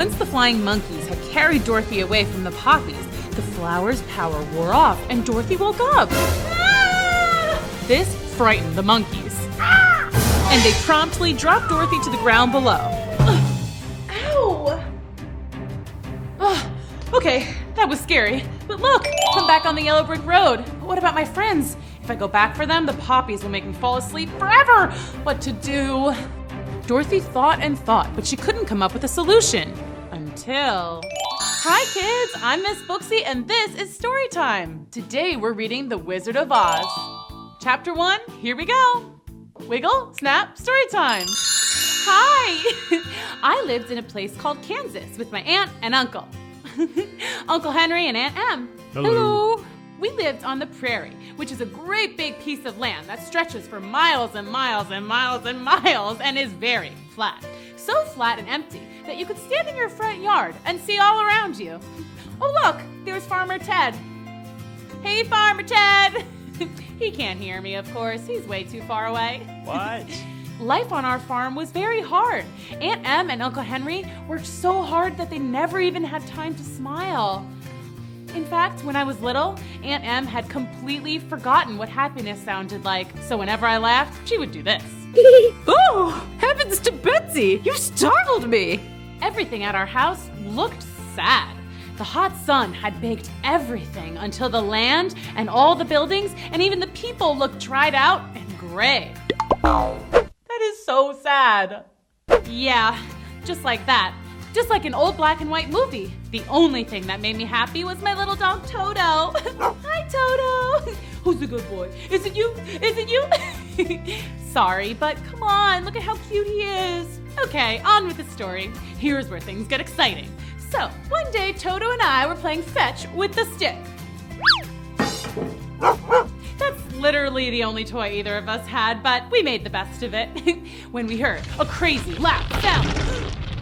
Once the flying monkeys had carried Dorothy away from the poppies, the flower's power wore off and Dorothy woke up. Ah! This frightened the monkeys. Ah! And they promptly dropped Dorothy to the ground below. Ow! Okay, that was scary. But look, I'm back on the yellow brick road. But what about my friends? If I go back for them, the poppies will make me fall asleep forever. What to do? Dorothy thought and thought, but she couldn't come up with a solution. Until... Hi kids, I'm Miss Booksy and this is Storytime. Today we're reading The Wizard of Oz. Chapter 1, here we go. Wiggle, snap, Storytime. Hi! I lived in a place called Kansas with my aunt and uncle. Uncle Henry and Aunt Em. Hello. We lived on the prairie, which is a great big piece of land that stretches for miles and miles and miles and miles and is very flat. So flat and empty that you could stand in your front yard and see all around you. Oh look, there's Farmer Ted. Hey Farmer Ted! He can't hear me, of course. He's way too far away. What? Life on our farm was very hard. Aunt Em and Uncle Henry worked so hard that they never even had time to smile. In fact, when I was little, Aunt Em had completely forgotten what happiness sounded like, so whenever I laughed, she would do this. Oh, heavens to Betsy! You startled me! Everything at our house looked sad. The hot sun had baked everything until the land and all the buildings and even the people looked dried out and gray. That is so sad. Yeah, just like that. Just like an old black and white movie. The only thing that made me happy was my little dog Toto. Hi Toto. Who's the good boy? Is it you? Is it you? Sorry, but come on, look at how cute he is. Okay, on with the story. Here's where things get exciting. So, one day Toto and I were playing fetch with the stick. That's literally the only toy either of us had, but we made the best of it. When we heard a crazy loud sound.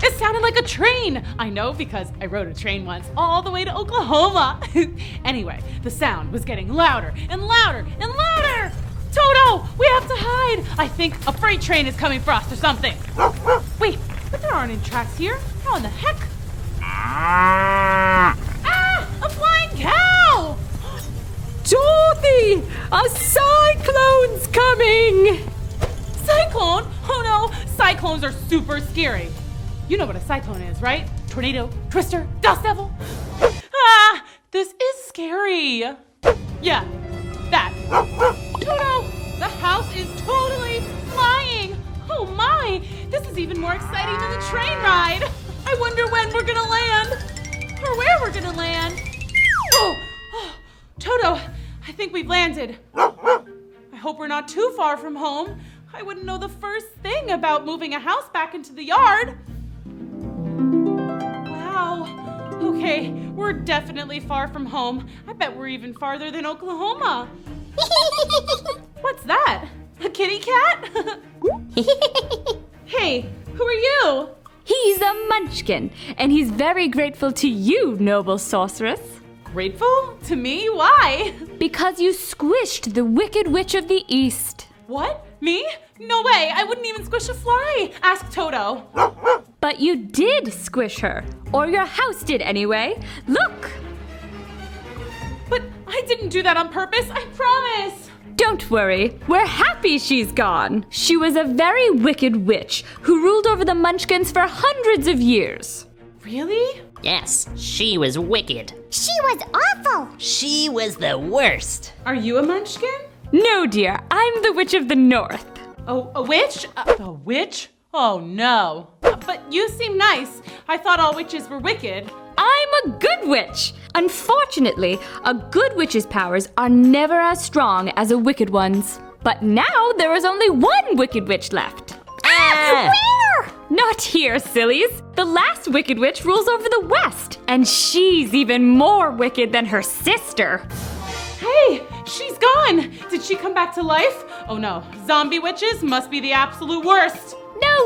It sounded like a train. I know because I rode a train once all the way to Oklahoma. Anyway, the sound was getting louder and louder and louder. Toto, we have to hide. I think a freight train is coming for us or something. Wait, but there aren't any tracks here. How in the heck? Ah, a flying cow. Dorothy, a cyclone's coming. Cyclone? Oh no, cyclones are super scary. You know what a cyclone is, right? Tornado, twister, dust devil. Ah, this is scary. Yeah, that. Toto, the house is totally flying. Oh my, this is even more exciting than the train ride. I wonder when we're gonna land, or where we're gonna land. Oh, Toto, I think we've landed. I hope we're not too far from home. I wouldn't know the first thing about moving a house back into the yard. Wow. Okay, we're definitely far from home. I bet we're even farther than Oklahoma. What's that? A kitty cat? Hey, who are you? He's a munchkin, and he's very grateful to you, noble sorceress. Grateful? To me? Why? Because you squished the Wicked Witch of the East. What? Me? No way, I wouldn't even squish a fly. Ask Toto. But you did squish her, or your house did anyway. Look! But I didn't do that on purpose, I promise. Don't worry, we're happy she's gone. She was a very wicked witch who ruled over the Munchkins for hundreds of years. Really? Yes, she was wicked. She was awful. She was the worst. Are you a munchkin? No, dear, I'm the Witch of the North. Oh, a witch? A witch? Oh no. But you seem nice. I thought all witches were wicked. I'm a good witch. Unfortunately, a good witch's powers are never as strong as a wicked one's. But now there is only one wicked witch left. Ah! Where? Not here, sillies. The last wicked witch rules over the West, and she's even more wicked than her sister. Hey, she's gone. Did she come back to life? Oh no, zombie witches must be the absolute worst.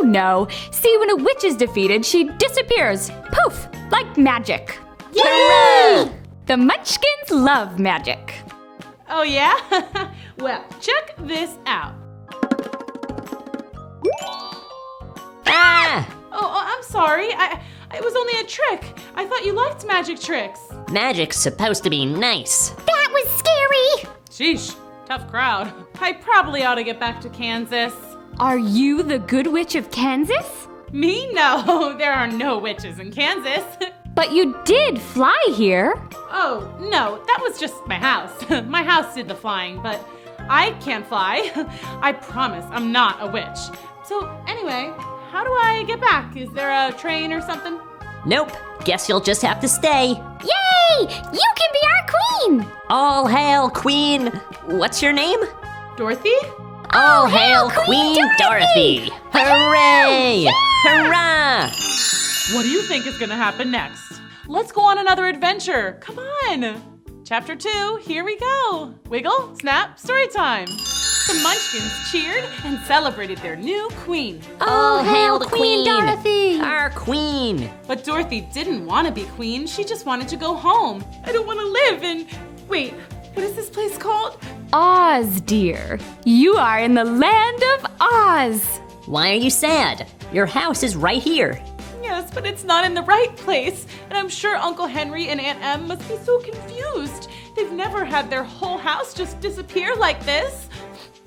No. See, when a witch is defeated, she disappears. Poof, like magic. Yay! The Munchkins love magic. Oh yeah? Well, check this out. Ah! Oh, I'm sorry. I It was only a trick. I thought you liked magic tricks. Magic's supposed to be nice. That was scary! Sheesh, tough crowd. I probably ought to get back to Kansas. Are you the Good Witch of Kansas? Me? No, there are no witches in Kansas. But you did fly here. Oh, no, that was just my house. My house did the flying, but I can't fly. I promise I'm not a witch. So anyway, how do I get back? Is there a train or something? Nope. Guess you'll just have to stay. Yay! You can be our queen! All hail, Queen. What's your name? Dorothy? All hail, Queen Dorothy! Hooray! Hurrah! What do you think is gonna happen next? Let's go on another adventure. Come on. Chapter 2, here we go. Wiggle, snap, story time. The Munchkins cheered and celebrated their new queen. All hail the Queen Dorothy! Our Queen! But Dorothy didn't want to be queen. She just wanted to go home. I don't want to live in... Wait, what is this place called? Oz, dear. You are in the land of Oz. Why are you sad? Your house is right here. Yes, but it's not in the right place. And I'm sure Uncle Henry and Aunt Em must be so confused. They've never had their whole house just disappear like this.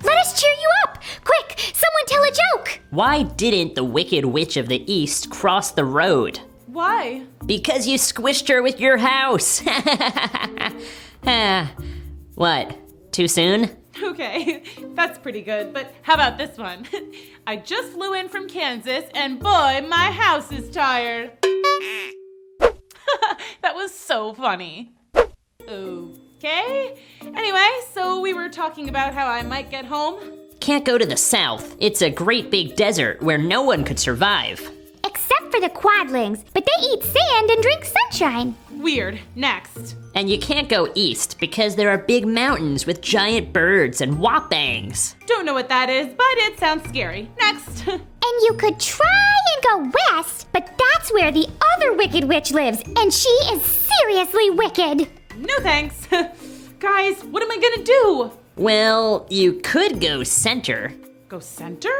Let us cheer you up! Quick, someone tell a joke! Why didn't the Wicked Witch of the East cross the road? Why? Because you squished her with your house. What? Too soon? Okay, that's pretty good, but how about this one? I just flew in from Kansas, and boy, my house is tired. That was so funny. Okay. Anyway, so we were talking about how I might get home. Can't go to the south. It's a great big desert where no one could survive. Except for the quadlings, but they eat sand and drink sunshine. Weird. Next. And you can't go east because there are big mountains with giant birds and whoppangs. Don't know what that is, but it sounds scary. Next. And you could try and go west, but that's where the other Wicked Witch lives, and she is seriously wicked. No thanks. Guys, what am I gonna do? Well, you could go center. Go center?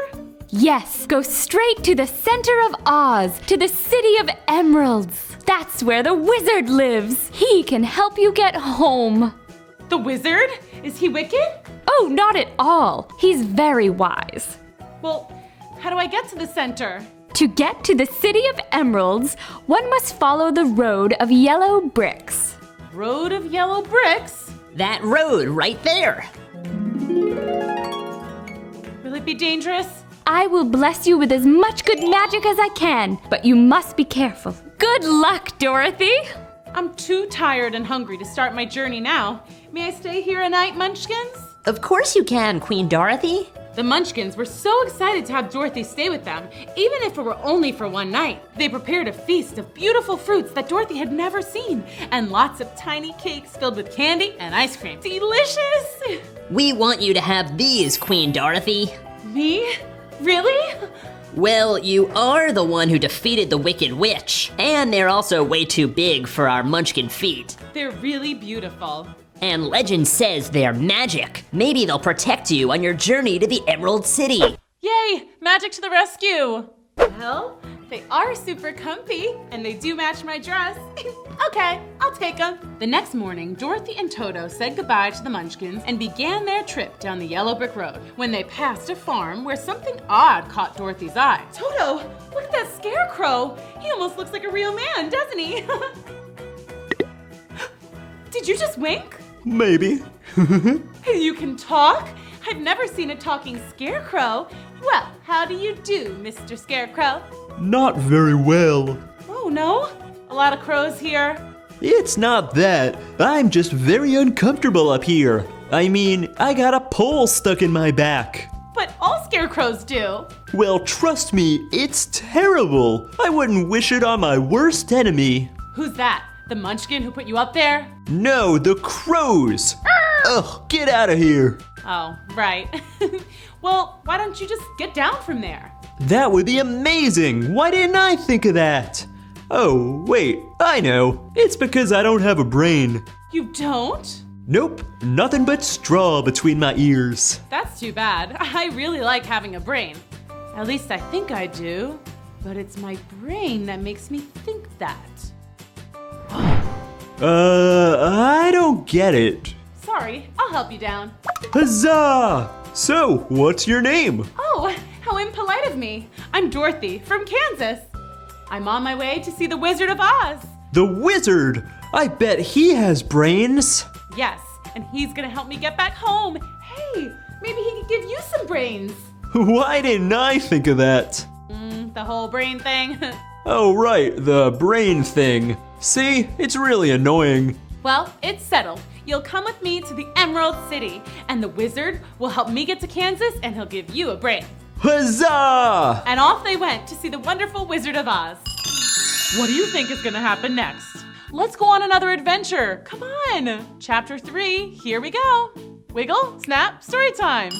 Yes, go straight to the center of Oz, to the City of Emeralds. That's where the wizard lives. He can help you get home. The wizard? Is he wicked? Oh, not at all. He's very wise. Well, how do I get to the center? To get to the City of Emeralds, one must follow the road of yellow bricks. Road of yellow bricks? That road right there. Will it be dangerous? I will bless you with as much good magic as I can, but you must be careful. Good luck, Dorothy! I'm too tired and hungry to start my journey now. May I stay here a night, Munchkins? Of course you can, Queen Dorothy. The Munchkins were so excited to have Dorothy stay with them, even if it were only for one night. They prepared a feast of beautiful fruits that Dorothy had never seen, and lots of tiny cakes filled with candy and ice cream. Delicious! We want you to have these, Queen Dorothy. Me? Really? Well, you are the one who defeated the Wicked Witch, and they're also way too big for our Munchkin feet. They're really beautiful. And legend says they're magic. Maybe they'll protect you on your journey to the Emerald City. Yay! Magic to the rescue! Well, they are super comfy, and they do match my dress. Okay, I'll take them. The next morning, Dorothy and Toto said goodbye to the Munchkins and began their trip down the yellow brick road when they passed a farm where something odd caught Dorothy's eye. Toto, look at that scarecrow! He almost looks like a real man, doesn't he? Did you just wink? Maybe. You can talk? I've never seen a talking scarecrow. Well, how do you do, Mr. Scarecrow? Not very well. Oh, no? A lot of crows here. It's not that. I'm just very uncomfortable up here. I mean, I got a pole stuck in my back. But all scarecrows do. Well, trust me, it's terrible. I wouldn't wish it on my worst enemy. Who's that? The Munchkin who put you up there? No, the crows. Ugh, get out of here. Oh, right. Well, why don't you just get down from there? That would be amazing. Why didn't I think of that? Oh, wait, I know. It's because I don't have a brain. You don't? Nope, nothing but straw between my ears. That's too bad. I really like having a brain. At least I think I do. but it's my brain that makes me think that. I don't get it. Sorry, I'll help you down. Huzzah! So, what's your name? Oh, how impolite of me. I'm Dorothy from Kansas. I'm on my way to see the Wizard of Oz. The Wizard! I bet he has brains. Yes, and he's gonna help me get back home. Hey, maybe he could give you some brains. Why didn't I think of that? The whole brain thing. Oh, right, the brain thing. See, it's really annoying. Well, it's settled. You'll come with me to the Emerald City, and the wizard will help me get to Kansas, and he'll give you a brain. Huzzah! And off they went to see the wonderful Wizard of Oz. What do you think is gonna happen next? Let's go on another adventure. Come on. Chapter 3, here we go. Wiggle, snap, story time.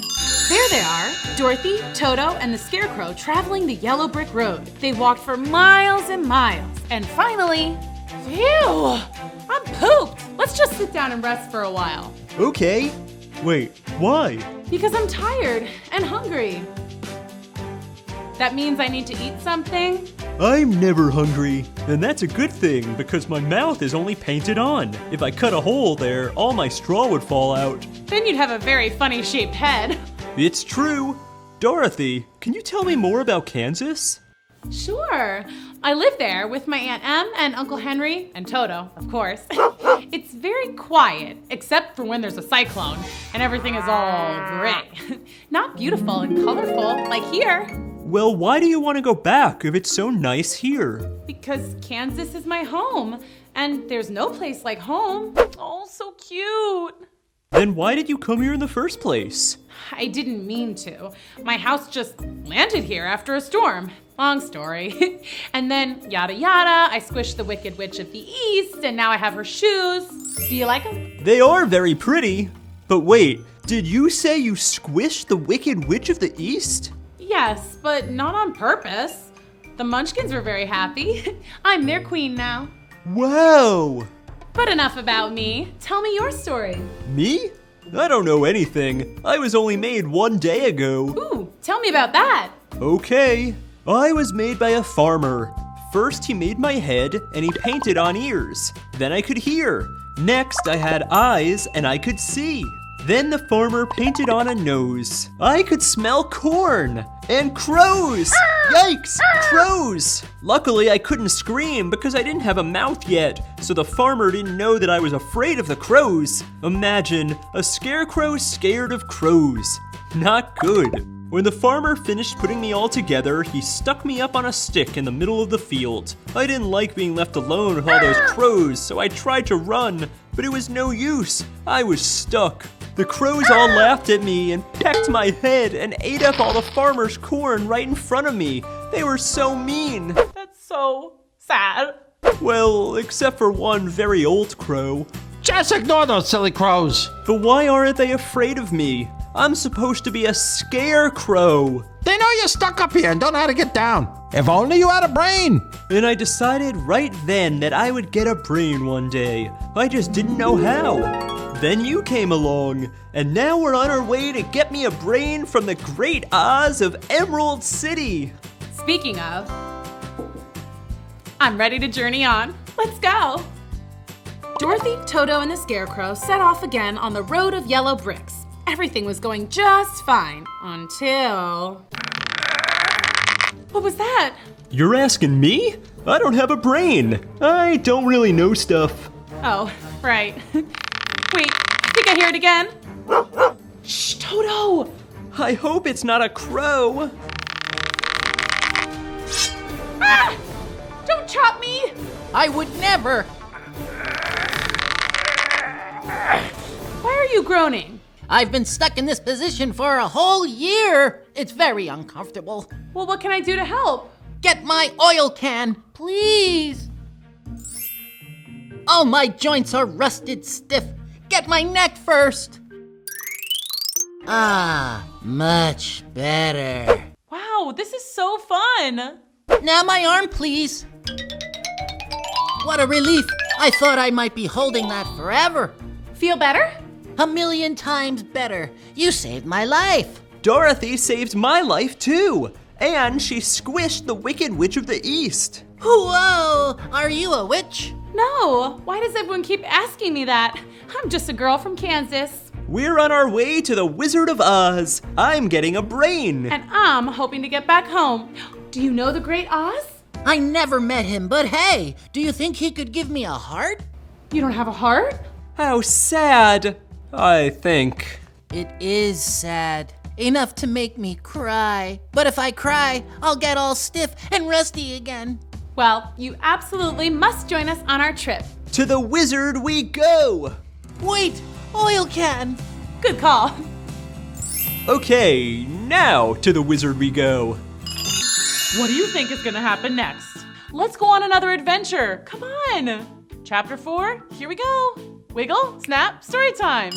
There they are, Dorothy, Toto, and the Scarecrow traveling the yellow brick road. They walked for miles and miles, and finally, phew, I'm pooped. Let's just sit down and rest for a while. Okay. Wait, why? Because I'm tired and hungry. That means I need to eat something? I'm never hungry, and that's a good thing because my mouth is only painted on. If I cut a hole there, all my straw would fall out. Then you'd have a very funny shaped head. It's true. Dorothy, can you tell me more about Kansas? Sure. I live there with my Aunt Em and Uncle Henry and Toto, of course. It's very quiet, except for when there's a cyclone and everything is all gray. Not beautiful and colorful like here. Well, why do you want to go back if it's so nice here? Because Kansas is my home, and there's no place like home. Oh, so cute. Then why did you come here in the first place? I didn't mean to. My house just landed here after a storm. Long story. And then, yada yada, I squished the Wicked Witch of the East, and now I have her shoes. Do you like them? They are very pretty. But wait, did you say you squished the Wicked Witch of the East? Yes, but not on purpose. The Munchkins were very happy. I'm their queen now. Wow! But enough about me. Tell me your story. Me? I don't know anything. I was only made 1 day ago. Ooh, tell me about that. Okay. I was made by a farmer. First, he made my head and he painted on ears. Then I could hear. Next, I had eyes and I could see. Then the farmer painted on a nose. I could smell corn and crows. Yikes, crows. Luckily, I couldn't scream because I didn't have a mouth yet, so the farmer didn't know that I was afraid of the crows. Imagine a scarecrow scared of crows. Not good. When the farmer finished putting me all together, he stuck me up on a stick in the middle of the field. I didn't like being left alone with all those crows, so I tried to run, but it was no use. I was stuck. The crows all laughed at me and pecked my head and ate up all the farmer's corn right in front of me. They were so mean. That's so sad. Well, except for one very old crow. Just ignore those silly crows. But why aren't they afraid of me? I'm supposed to be a scarecrow. They know you're stuck up here and don't know how to get down. If only you had a brain. And I decided right then that I would get a brain one day. I just didn't know how. Then you came along, and now we're on our way to get me a brain from the great Oz of Emerald City. Speaking of, I'm ready to journey on. Let's go. Dorothy, Toto, and the Scarecrow set off again on the road of yellow bricks. Everything was going just fine until... What was that? You're asking me? I don't have a brain. I don't really know stuff. Oh, right. Wait, think I hear it again? Shh, Toto! I hope it's not a crow. Ah! Don't chop me! I would never. Why are you groaning? I've been stuck in this position for a whole year. It's very uncomfortable. Well, what can I do to help? Get my oil can, please. All my joints are rusted stiff. Get my neck first. Ah, much better. Wow, this is so fun! Now my arm, please. What a relief. I thought I might be holding that forever. Feel better? 1,000,000 times better. You saved my life. Dorothy saved my life too. And she squished the Wicked Witch of the East. Whoa! Are you a witch? No, why does everyone keep asking me that? I'm just a girl from Kansas. We're on our way to the Wizard of Oz. I'm getting a brain. And I'm hoping to get back home. Do you know the Great Oz? I never met him, but hey, do you think he could give me a heart? You don't have a heart? How sad, I think. It is sad. Enough to make me cry. But if I cry, I'll get all stiff and rusty again. Well, you absolutely must join us on our trip. To the wizard we go! Wait, oil can. Good call. Okay, now to the wizard we go. What do you think is gonna happen next? Let's go on another adventure. Come on. Chapter 4, here we go. Wiggle, snap, story time.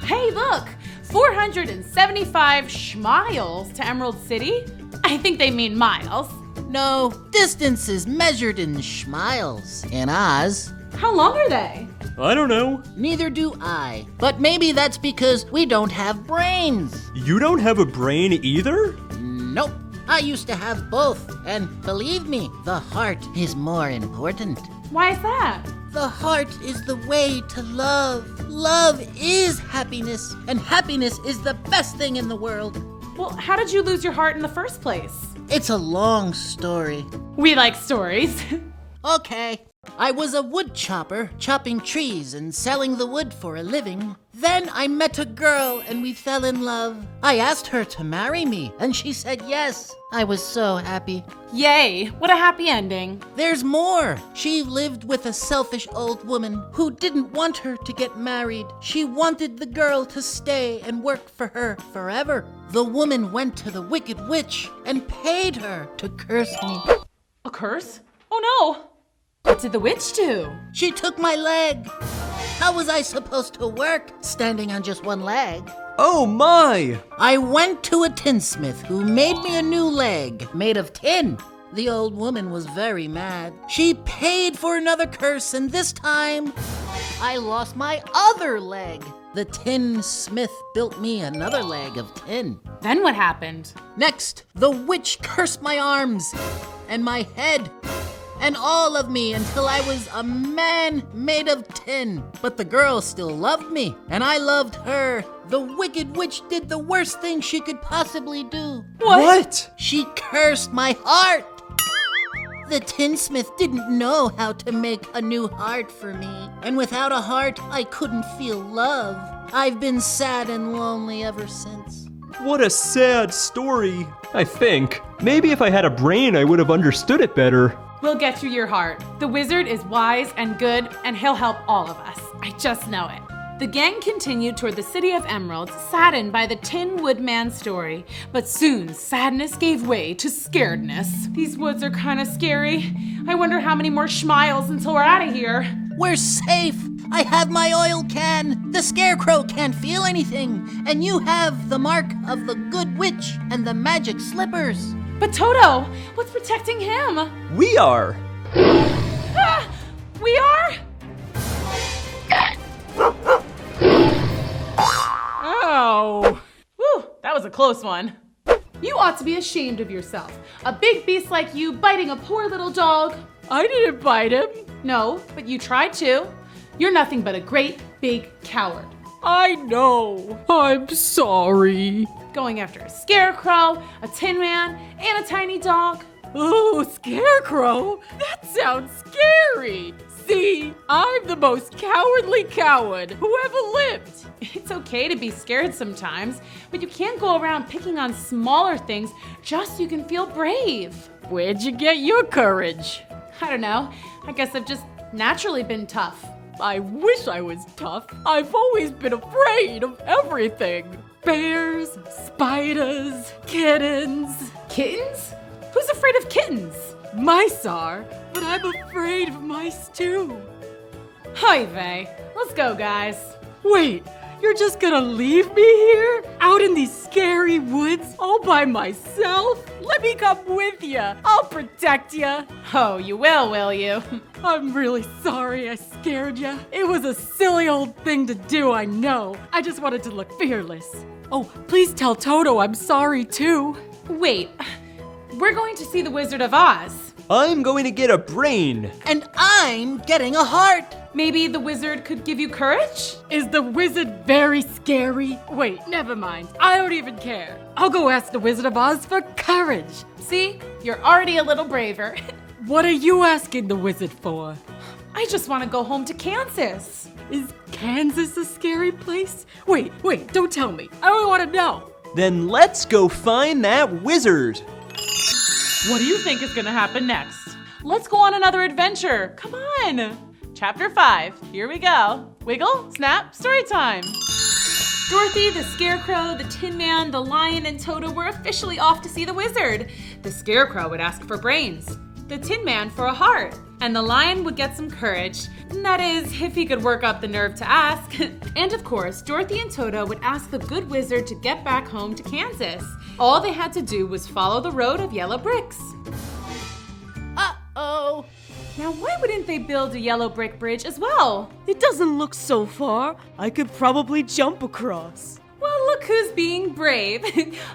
Hey, look, 475 schmiles to Emerald City. I think they mean miles. No, distance is measured in schmiles. In Oz. How long are they? I don't know. Neither do I. But maybe that's because we don't have brains. You don't have a brain either? Nope. I used to have both. And believe me, the heart is more important. Why is that? The heart is the way to love. Love is happiness. And happiness is the best thing in the world. Well, how did you lose your heart in the first place? It's a long story. We like stories. Okay. I was a wood chopper, chopping trees and selling the wood for a living. Then I met a girl and we fell in love. I asked her to marry me and she said yes. I was so happy. Yay, what a happy ending. There's more. She lived with a selfish old woman who didn't want her to get married. She wanted the girl to stay and work for her forever. The woman went to the Wicked Witch and paid her to curse me. A curse? Oh no. What did the witch do? She took my leg. How was I supposed to work standing on just one leg? Oh my! I went to a tinsmith who made me a new leg made of tin. The old woman was very mad. She paid for another curse, and this time I lost my other leg. The tinsmith built me another leg of tin. Then what happened? Next, the witch cursed my arms and my head and all of me until I was a man made of tin. But the girl still loved me, and I loved her. The Wicked Witch did the worst thing she could possibly do. What? She cursed my heart. The tinsmith didn't know how to make a new heart for me, and without a heart, I couldn't feel love. I've been sad and lonely ever since. What a sad story, I think. Maybe if I had a brain, I would have understood it better. We'll get you your heart. The wizard is wise and good, and he'll help all of us. I just know it. The gang continued toward the city of Emeralds, saddened by the Tin Woodman's story. But soon, sadness gave way to scaredness. These woods are kind of scary. I wonder how many more schmiles until we're out of here. We're safe. I have my oil can. The scarecrow can't feel anything. And you have the mark of the good witch and the magic slippers. But Toto, what's protecting him? We are. Ah, we are? Oh. Whew, that was a close one. You ought to be ashamed of yourself. A big beast like you biting a poor little dog. I didn't bite him. No, but you tried to. You're nothing but a great big coward. I know. I'm sorry. Going after a scarecrow, a tin man, and a tiny dog. Oh, scarecrow? That sounds scary. See, I'm the most cowardly coward who ever lived. It's okay to be scared sometimes, but you can't go around picking on smaller things just so you can feel brave. Where'd you get your courage? I don't know. I guess I've just naturally been tough. I wish I was tough. I've always been afraid of everything. Bears, spiders, kittens. Kittens? Who's afraid of kittens? Mice are, but I'm afraid of mice too. Hi, vey. Let's go, guys. Wait, You're just gonna leave me here? Out in these scary woods all by myself? Let me come with you. I'll protect you. Oh, you will you? I'm really sorry I scared you. It was a silly old thing to do, I know. I just wanted to look fearless. Oh, please tell Toto I'm sorry too. Wait, we're going to see the Wizard of Oz. I'm going to get a brain. And I'm getting a heart. Maybe the wizard could give you courage? Is the wizard very scary? Wait, never mind. I don't even care. I'll go ask the Wizard of Oz for courage. See, you're already a little braver. What are you asking the wizard for? I just want to go home to Kansas. Is Kansas a scary place? Wait, don't tell me. I don't want to know. Then let's go find that wizard. What do you think is going to happen next? Let's go on another adventure. Come on. Chapter 5. Here we go. Wiggle, snap, story time. Dorothy, the Scarecrow, the Tin Man, the Lion, and Toto were officially off to see the wizard. The Scarecrow would ask for brains, the Tin Man for a heart, and the Lion would get some courage. That is, if he could work up the nerve to ask. And of course, Dorothy and Toto would ask the good wizard to get back home to Kansas. All they had to do was follow the road of yellow bricks. Uh-oh. Now, why wouldn't they build a yellow brick bridge as well? It doesn't look so far. I could probably jump across. Well, look who's being brave.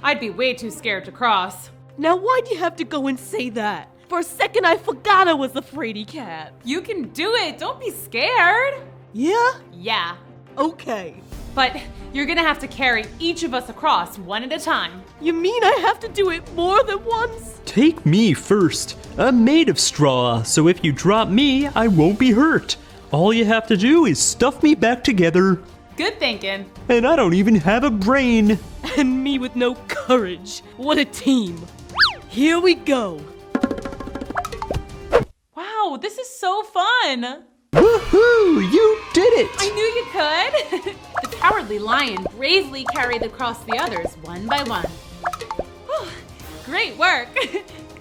I'd be way too scared to cross. Now why'd you have to go and say that? For a second I forgot I was a fraidy cat. You can do it. Don't be scared. Yeah? Yeah. Okay. But you're gonna have to carry each of us across one at a time. You mean I have to do it more than once? Take me first. I'm made of straw, so if you drop me, I won't be hurt. All you have to do is stuff me back together. Good thinking. And I don't even have a brain. And me with no courage. What a team. Here we go. Wow, this is so fun. Woohoo! You did it! I knew you could. The cowardly lion bravely carried across the others one by one. Whew, great work.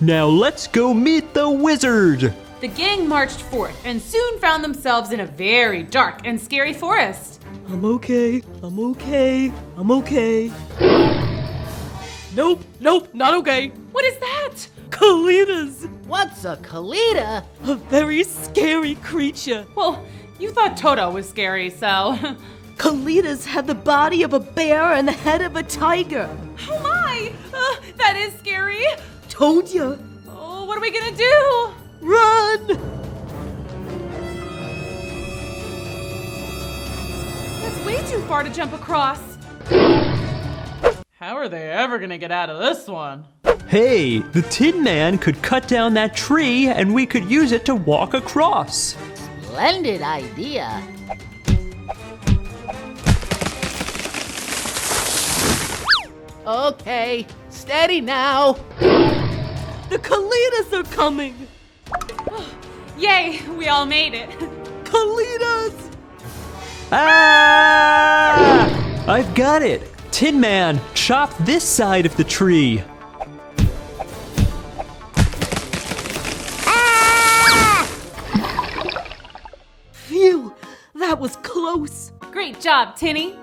Now let's go meet the wizard. The gang marched forth and soon found themselves in a very dark and scary forest. I'm okay. Nope, not okay. What is that? Kalitas! What's a Kalita? A very scary creature. Well, you thought Toto was scary, so... Kalitas had the body of a bear and the head of a tiger. Oh my! That is scary. Told ya. Oh, what are we gonna do? Run! That's way too far to jump across. How are they ever gonna get out of this one? Hey, the Tin Man could cut down that tree and we could use it to walk across. Splendid idea. Okay, steady now. The Kalitas are coming. Yay, we all made it. Kalitas! Ah! I've got it. Tin Man, chop this side of the tree. Phew, that was close. Great job, Tinny.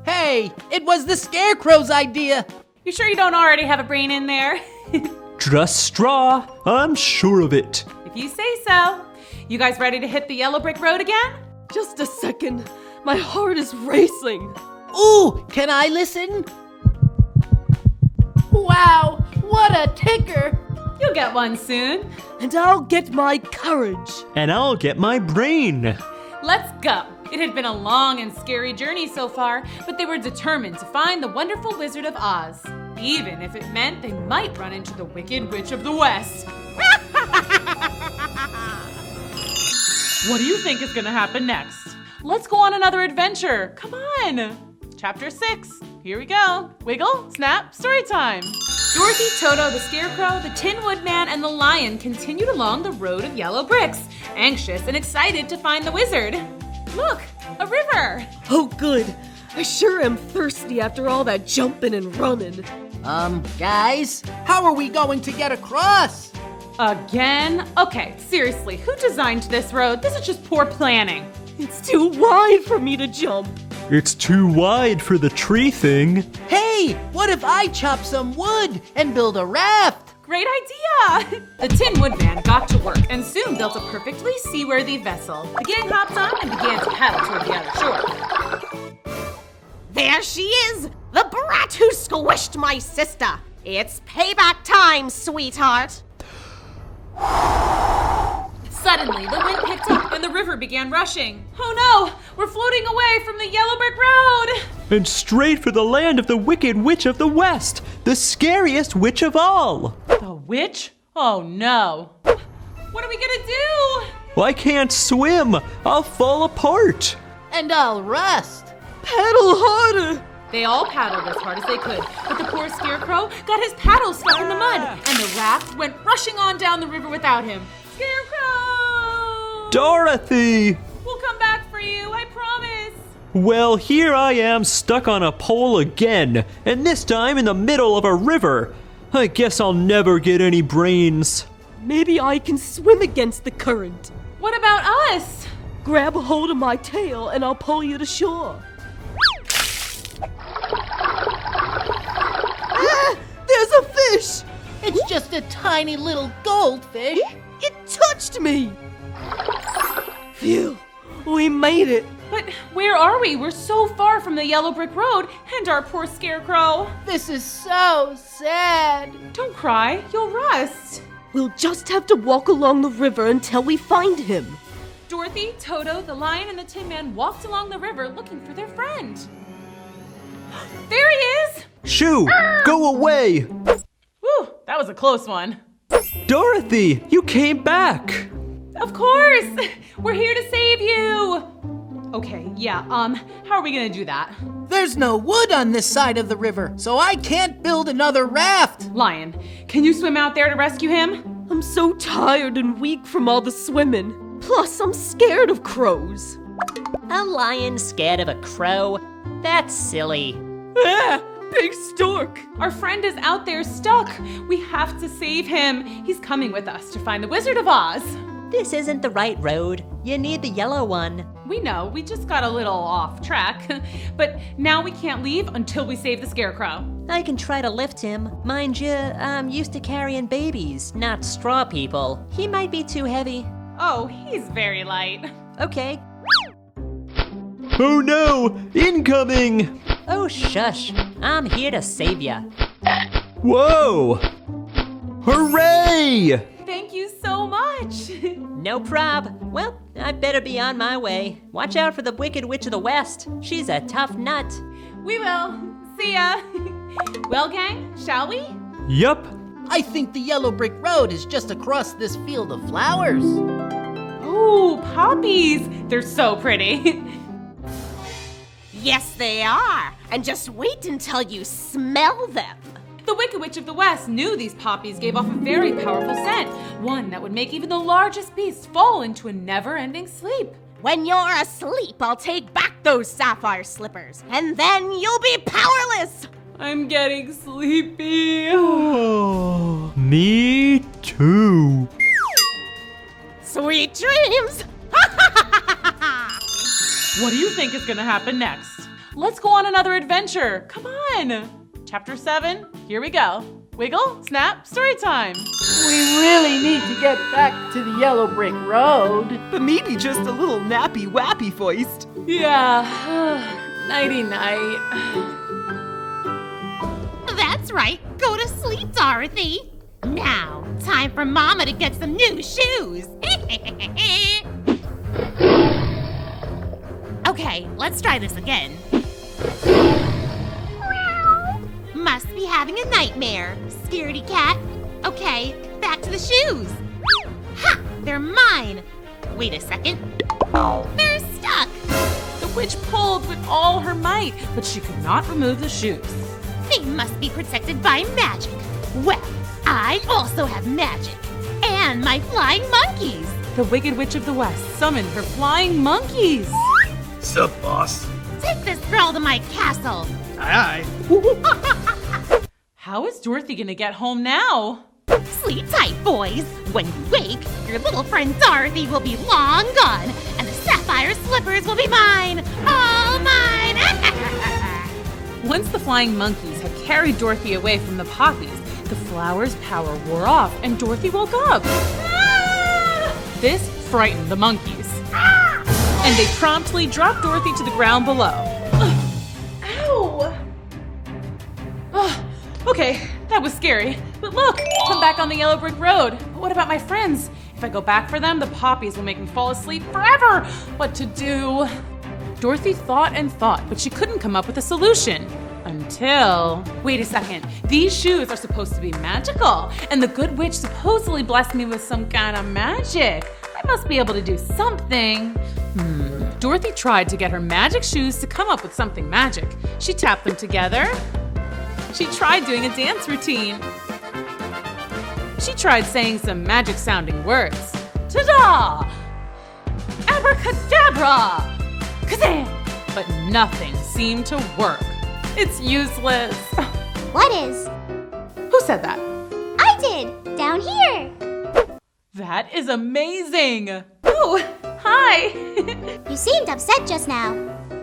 Hey, it was the Scarecrow's idea. You sure you don't already have a brain in there? Just straw. I'm sure of it. If you say so. You guys ready to hit the yellow brick road again? Just a second. My heart is racing. Ooh, can I listen? Wow, what a ticker. You'll get one soon. And I'll get my courage. And I'll get my brain. Let's go. It had been a long and scary journey so far, but they were determined to find the wonderful Wizard of Oz, even if it meant they might run into the Wicked Witch of the West. What do you think is gonna happen next? Let's go on another adventure. Come on. Chapter 6. Here we go. Wiggle, snap, story time. Dorothy, Toto, the Scarecrow, the Tin Woodman, and the Lion continued along the road of yellow bricks, anxious and excited to find the wizard. Look, a river. Oh, good. I sure am thirsty after all that jumping and running. Guys, how are we going to get across? Again? Okay, seriously, who designed this road? This is just poor planning. It's too wide for me to jump. It's too wide for the tree thing. Hey, what if I chop some wood and build a raft? Great idea! The Tin Woodman got to work and soon built a perfectly seaworthy vessel. The gang hopped on and began to paddle toward the other shore. There she is! The brat who squished my sister! It's payback time, sweetheart! Suddenly, the wind picked up and the river began rushing. Oh no! We're floating away from the yellow brick road! And straight for the land of the Wicked Witch of the West, the scariest witch of all. The witch? Oh no. What are we gonna do? Well, I can't swim. I'll fall apart. And I'll rust. Paddle harder! They all paddled as hard as they could, but the poor scarecrow got his paddle stuck in the mud, and the raft went rushing on down the river without him. Scarecrow! Dorothy! We'll come back for you, I promise. Well, here I am stuck on a pole again, and this time in the middle of a river. I guess I'll never get any brains. Maybe I can swim against the current. What about us? Grab a hold of my tail and I'll pull you to shore. Ah! There's a fish! It's just a tiny little goldfish. It touched me! Phew, we made it. But where are we? We're so far from the yellow brick road and our poor scarecrow. This is so sad. Don't cry, you'll rust. We'll just have to walk along the river until we find him. Dorothy, Toto, the lion, and the Tin Man walked along the river looking for their friend. There he is! Shoo! Go away! Whew, that was a close one. Dorothy, you came back! Of course! We're here to save you! Okay, yeah, how are we gonna do that? There's no wood on this side of the river, so I can't build another raft. Lion, can you swim out there to rescue him? I'm so tired and weak from all the swimming. Plus, I'm scared of crows. A lion scared of a crow? That's silly. Ah! Big stork! Our friend is out there stuck. We have to save him. He's coming with us to find the Wizard of Oz. This isn't the right road. You need the yellow one. We know, we just got a little off track. But now we can't leave until we save the Scarecrow. I can try to lift him. Mind you, I'm used to carrying babies, not straw people. He might be too heavy. Oh, he's very light. Okay. Oh no! Incoming! Oh, shush. I'm here to save ya. Whoa! Hooray! Thank you so much. No prob. Well, I better be on my way. Watch out for the Wicked Witch of the West. She's a tough nut. We will. See ya. Well, gang, shall we? Yup. I think the yellow brick road is just across this field of flowers. Oh, poppies. They're so pretty. Yes, they are. And just wait until you smell them. The Wicked Witch of the West knew these poppies gave off a very powerful scent, one that would make even the largest beast fall into a never-ending sleep. When you're asleep, I'll take back those sapphire slippers, and then you'll be powerless. I'm getting sleepy. Oh, me too. Sweet dreams. What do you think is gonna happen next? Let's go on another adventure. Come on. Chapter 7, here we go. Wiggle, snap, story time. We really need to get back to the yellow brick road. But maybe just a little nappy wappy voiced. Yeah, nighty-night. That's right. Go to sleep, Dorothy. Now, time for Mama to get some new shoes. Okay, let's try this again. Must be having a nightmare. Scaredy cat. Okay, back to the shoes. Ha! They're mine. Wait a second. They're stuck. The witch pulled with all her might, but she could not remove the shoes. They must be protected by magic. Well, I also have magic. And my flying monkeys. The Wicked Witch of the West summoned her flying monkeys. Sup, boss? Take this girl to my castle. Aye. How is Dorothy gonna get home now? Sleep tight, boys. When you wake, your little friend Dorothy will be long gone, and the sapphire slippers will be mine. All mine. Once the flying monkeys had carried Dorothy away from the poppies, the flower's power wore off and Dorothy woke up. This frightened the monkeys. And they promptly dropped Dorothy to the ground below. Ow! Okay, that was scary. But look, I'm back on the yellow brick road. But what about my friends? If I go back for them, the poppies will make me fall asleep forever. What to do? Dorothy thought and thought, but she couldn't come up with a solution. Until... Wait a second. These shoes are supposed to be magical, and the good witch supposedly blessed me with some kind of magic. I must be able to do something. Dorothy tried to get her magic shoes to come up with something magic. She tapped them together. She tried doing a dance routine. She tried saying some magic-sounding words. Ta-da! Abracadabra! Kazam! But nothing seemed to work. It's useless. What is? Who said that? I did, down here. That is amazing. Oh, hi. You seemed upset just now.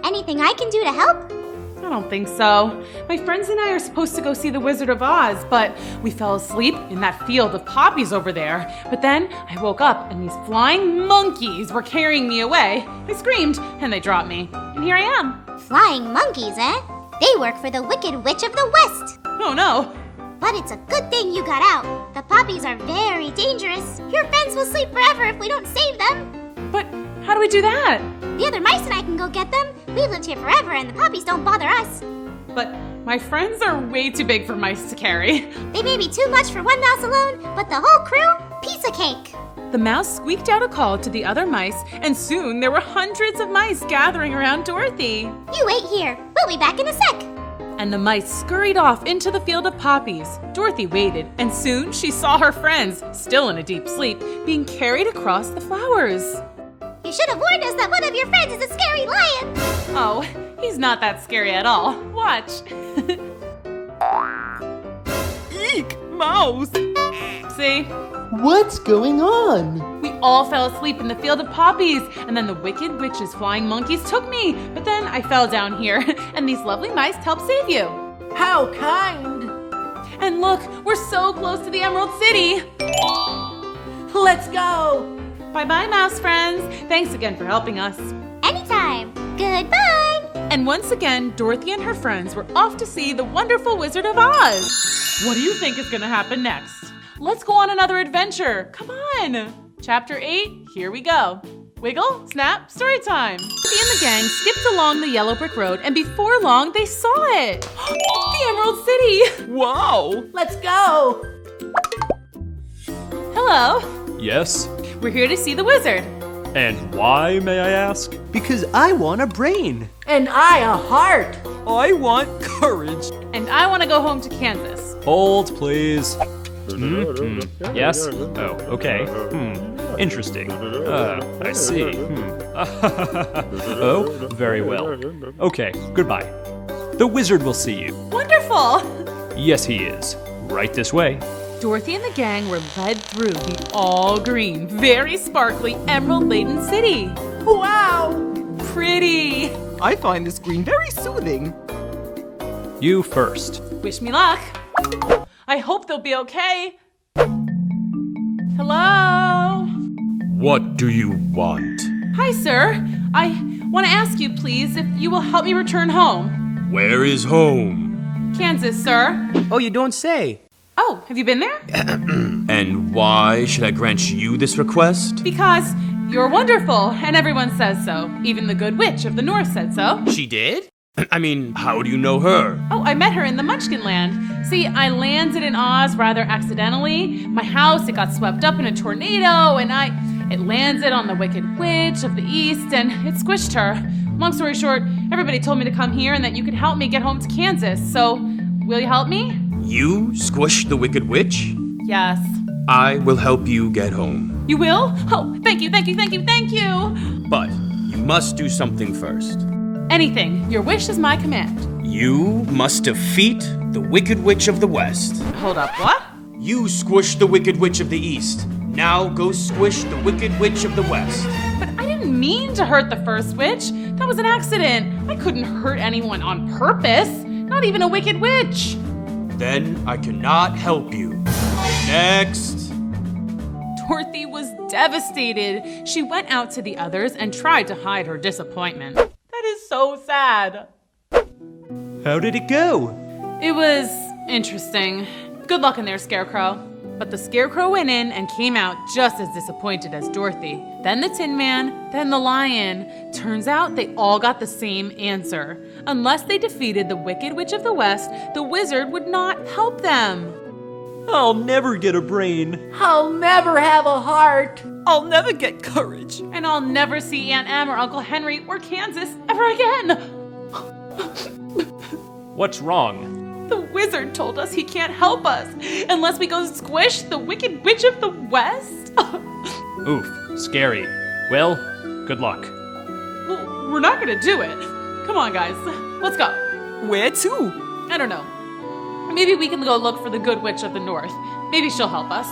Anything I can do to help? I don't think so. My friends and I are supposed to go see the Wizard of Oz, but we fell asleep in that field of poppies over there. But then I woke up and these flying monkeys were carrying me away. I screamed and they dropped me. And here I am. Flying monkeys, eh? They work for the Wicked Witch of the West. Oh no. But it's a good thing you got out. The poppies are very dangerous. Your friends will sleep forever if we don't save them. But how do we do that? The other mice and I can go get them. We've lived here forever and the poppies don't bother us. But my friends are way too big for mice to carry. They may be too much for one mouse alone, but the whole crew, piece of cake. The mouse squeaked out a call to the other mice, and soon there were hundreds of mice gathering around Dorothy. You wait here. We'll be back in a sec. And the mice scurried off into the field of poppies. Dorothy waited, and soon she saw her friends, still in a deep sleep, being carried across the flowers. You should have warned us that one of your friends is a scary lion. Oh, he's not that scary at all. Watch. Eek, mouse! See? What's going on? We all fell asleep in the field of poppies, and then the Wicked Witch's flying monkeys took me. But then I fell down here, and these lovely mice helped save you. How kind! And look, we're so close to the Emerald City. Let's go! Bye-bye, mouse friends. Thanks again for helping us. Anytime. Goodbye. And once again, Dorothy and her friends were off to see the wonderful Wizard of Oz. What do you think is going to happen next? Let's go on another adventure. Come on. Chapter 8, here we go. Wiggle, snap, story time. Dorothy and the gang skipped along the yellow brick road, and before long, they saw it. The Emerald City. Wow. Let's go! Hello. Yes? We're here to see the wizard. And why, may I ask? Because I want a brain. And I a heart. I want courage. And I want to go home to Kansas. Hold, please. Yes? Oh, okay. Interesting. I see. Oh, very well. Okay, goodbye. The wizard will see you. Wonderful! Yes, he is. Right this way. Dorothy and the gang were led through the all-green, very sparkly, emerald-laden city. Wow! Pretty! I find this green very soothing. You first. Wish me luck. I hope they'll be okay. Hello? What do you want? Hi, sir. I want to ask you, please, if you will help me return home. Where is home? Kansas, sir. Oh, you don't say. Oh, have you been there? And why should I grant you this request? Because you're wonderful, and everyone says so. Even the good witch of the north said so. She did? I mean, how do you know her? Oh, I met her in the Munchkin Land. See, I landed in Oz rather accidentally. My house, it got swept up in a tornado, and it landed on the Wicked Witch of the East, and it squished her. Long story short, everybody told me to come here and that you could help me get home to Kansas. So, will you help me? You squished the Wicked Witch? Yes. I will help you get home. You will? Oh, thank you, thank you, thank you, thank you! But you must do something first. Anything. Your wish is my command. You must defeat the Wicked Witch of the West. Hold up, what? You squished the Wicked Witch of the East. Now go squish the Wicked Witch of the West. But I didn't mean to hurt the first witch. That was an accident. I couldn't hurt anyone on purpose. Not even a wicked witch. Then I cannot help you. Next. Dorothy was devastated. She went out to the others and tried to hide her disappointment. That is so sad. How did it go? It was interesting. Good luck in there, Scarecrow. But the Scarecrow went in and came out just as disappointed as Dorothy. Then the Tin Man, then the Lion. Turns out they all got the same answer. Unless they defeated the Wicked Witch of the West, the wizard would not help them. I'll never get a brain. I'll never have a heart. I'll never get courage. And I'll never see Aunt Em or Uncle Henry or Kansas ever again. What's wrong? The wizard told us he can't help us unless we go squish the Wicked Witch of the West. Oof, scary. Well, good luck. Well, we're not gonna do it. Come on, guys. Let's go. Where to? I don't know. Maybe we can go look for the Good Witch of the North. Maybe she'll help us.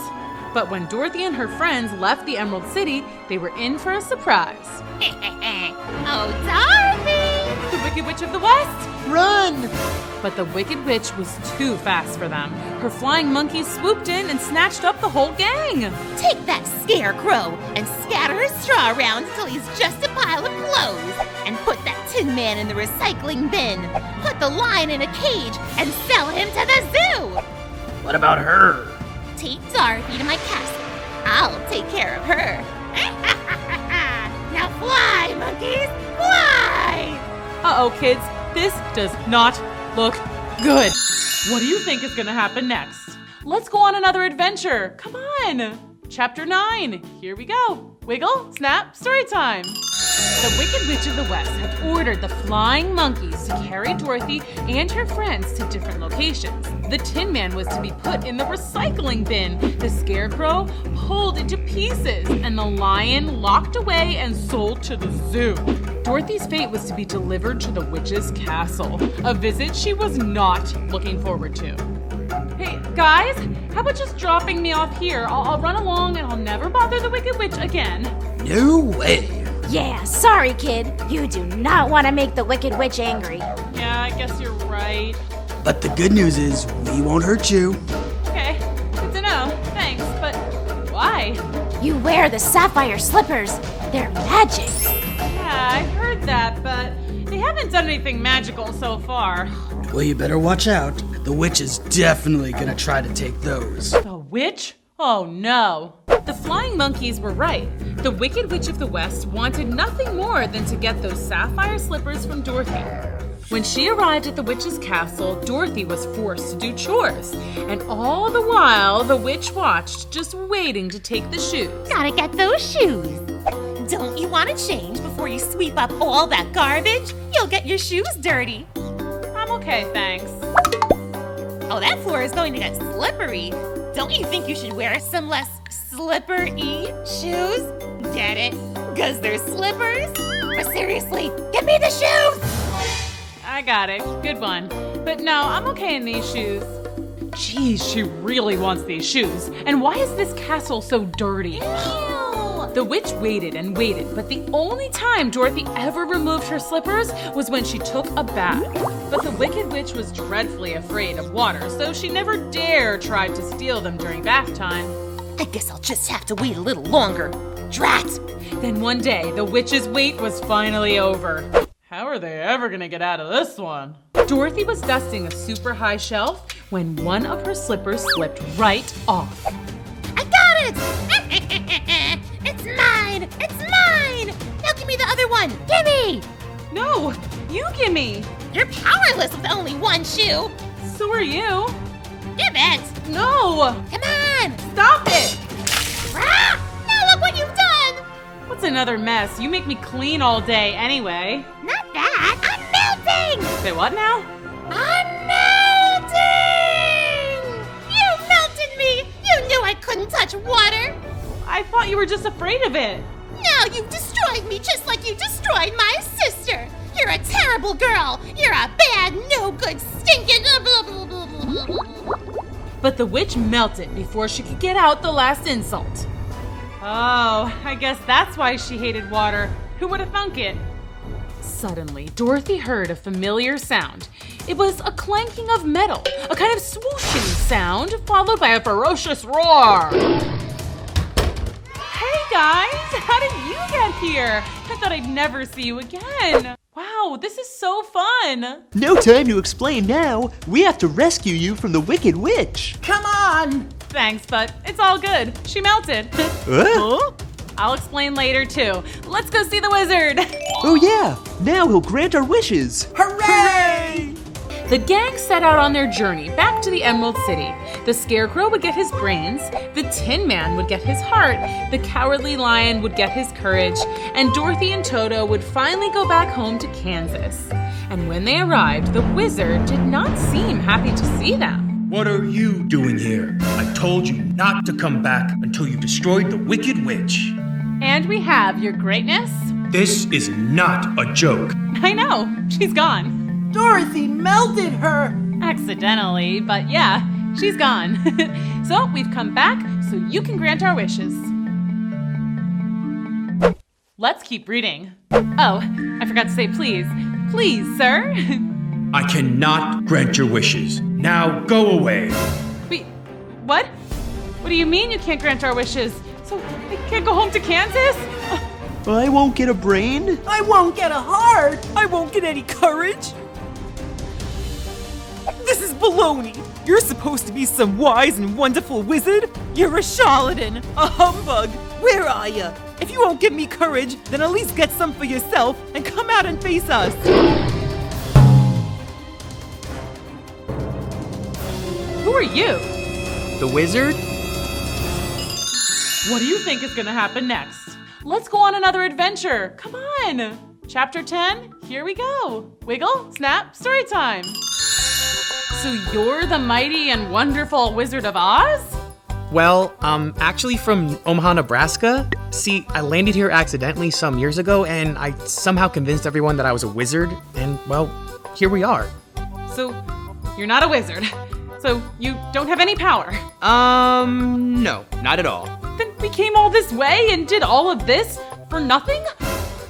But when Dorothy and her friends left the Emerald City, they were in for a surprise. Oh, Dorothy! The Wicked Witch of the West! Run! But the Wicked Witch was too fast for them. Her flying monkeys swooped in and snatched up the whole gang. Take that Scarecrow and scatter his straw around until he's just a pile of clothes. And put that Tin Man in the recycling bin. Put the Lion in a cage and sell him to the zoo. What about her? Take Dorothy to my castle. I'll take care of her. Now fly, monkeys, fly! Uh-oh, kids. This does not look good. What do you think is gonna happen next? Let's go on another adventure. Come on. Chapter 9. Here we go. Wiggle, snap, story time. The Wicked Witch of the West had ordered the flying monkeys to carry Dorothy and her friends to different locations. The Tin Man was to be put in the recycling bin, the Scarecrow pulled into pieces, and the Lion locked away and sold to the zoo. Dorothy's fate was to be delivered to the witch's castle, a visit she was not looking forward to. Hey, guys, how about just dropping me off here? I'll run along and I'll never bother the Wicked Witch again. No way. Yeah, sorry, kid. You do not want to make the Wicked Witch angry. Yeah, I guess you're right. But the good news is, we won't hurt you. Okay, good to know. Thanks, but why? You wear the sapphire slippers. They're magic. Yeah, I've heard that, but they haven't done anything magical so far. Well, you better watch out. The witch is definitely gonna try to take those. The witch? Oh no. The flying monkeys were right. The Wicked Witch of the West wanted nothing more than to get those sapphire slippers from Dorothy. When she arrived at the witch's castle, Dorothy was forced to do chores. And all the while, the witch watched, just waiting to take the shoes. Gotta get those shoes. Don't you want to change before you sweep up all that garbage? You'll get your shoes dirty. I'm okay, thanks. Oh, that floor is going to get slippery. Don't you think you should wear some less slippery shoes? Get it? 'Cause they're slippers? But seriously, give me the shoes! I got it. Good one. But no, I'm okay in these shoes. Geez, she really wants these shoes. And why is this castle so dirty? Ew. The witch waited and waited, but the only time Dorothy ever removed her slippers was when she took a bath. But the Wicked Witch was dreadfully afraid of water, so she never dare tried to steal them during bath time. I guess I'll just have to wait a little longer. Drat! Then one day, the witch's wait was finally over. How are they ever gonna get out of this one? Dorothy was dusting a super high shelf when one of her slippers slipped right off. I got it! It's mine! It's mine! Now give me the other one! Gimme! No, you gimme! You're powerless with only one shoe! So are you. Give it! No! Come on! Stop it! Ah! Now look what you've done! What's another mess? You make me clean all day anyway. Not that! I'm melting! Say what now? I'm melting! You melted me! You knew I couldn't touch water! I thought you were just afraid of it. Now you've destroyed me just like you destroyed my sister! You're a terrible girl! You're a bad, no good, stinking... But the witch melted before she could get out the last insult. Oh, I guess that's why she hated water. Who would have thunk it? Suddenly, Dorothy heard a familiar sound. It was a clanking of metal, a kind of swooshing sound, followed by a ferocious roar. Hey guys, how did you get here? I thought I'd never see you again. Wow, this is so fun. No time to explain now. We have to rescue you from the Wicked Witch. Come on! Thanks, but it's all good. She melted. Huh? I'll explain later too. Let's go see the wizard. Oh yeah, now he'll grant our wishes. Hooray! The gang set out on their journey back to the Emerald City. The Scarecrow would get his brains, the Tin Man would get his heart, the Cowardly Lion would get his courage, and Dorothy and Toto would finally go back home to Kansas. And when they arrived, the wizard did not seem happy to see them. What are you doing here? I told you not to come back until you destroyed the Wicked Witch. And we have your greatness. This is not a joke. I know, she's gone. Dorothy melted her! Accidentally, but yeah, she's gone. So we've come back so you can grant our wishes. Let's keep reading. Oh, I forgot to say please. Please, sir. I cannot grant your wishes. Now go away. Wait, what? What do you mean you can't grant our wishes? So we can't go home to Kansas? I won't get a brain. I won't get a heart! I won't get any courage. This is baloney! You're supposed to be some wise and wonderful wizard? You're a charlatan, a humbug! Where are you? If you won't give me courage, then at least get some for yourself and come out and face us! Who are you? The wizard? What do you think is gonna happen next? Let's go on another adventure. Come on. Chapter 10, here we go. Wiggle, snap, story time. So you're the mighty and wonderful Wizard of Oz? Well, actually from Omaha, Nebraska. See, I landed here accidentally some years ago, and I somehow convinced everyone that I was a wizard, and, well, here we are. So, you're not a wizard. So, you don't have any power? No, not at all. Then we came all this way and did all of this for nothing?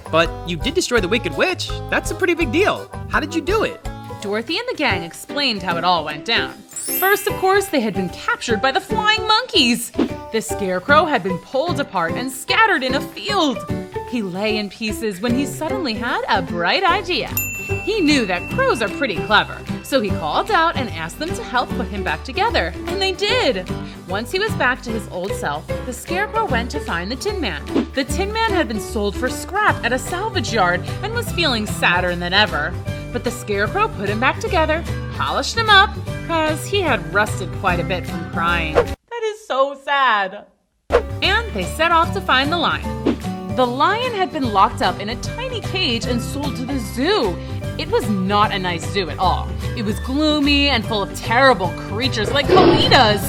But you did destroy the Wicked Witch. That's a pretty big deal. How did you do it? Dorothy and the gang explained how it all went down. First, of course, they had been captured by the flying monkeys. The Scarecrow had been pulled apart and scattered in a field. He lay in pieces when he suddenly had a bright idea. He knew that crows are pretty clever, so he called out and asked them to help put him back together, and they did. Once he was back to his old self, the Scarecrow went to find the Tin Man. The Tin Man had been sold for scrap at a salvage yard and was feeling sadder than ever. But the Scarecrow put him back together, polished him up, cause he had rusted quite a bit from crying. That is so sad. And they set off to find the lion. The lion had been locked up in a tiny cage and sold to the zoo. It was not a nice zoo at all. It was gloomy and full of terrible creatures like colitas.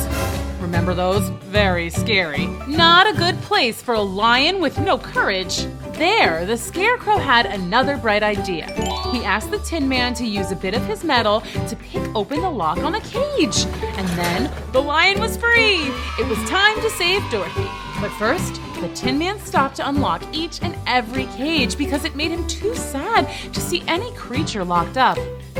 Remember those? Very scary. Not a good place for a lion with no courage. There, the Scarecrow had another bright idea. He asked the Tin Man to use a bit of his metal to pick open the lock on the cage. And then the lion was free. It was time to save Dorothy. But first, the Tin Man stopped to unlock each and every cage because it made him too sad to see any creature locked up,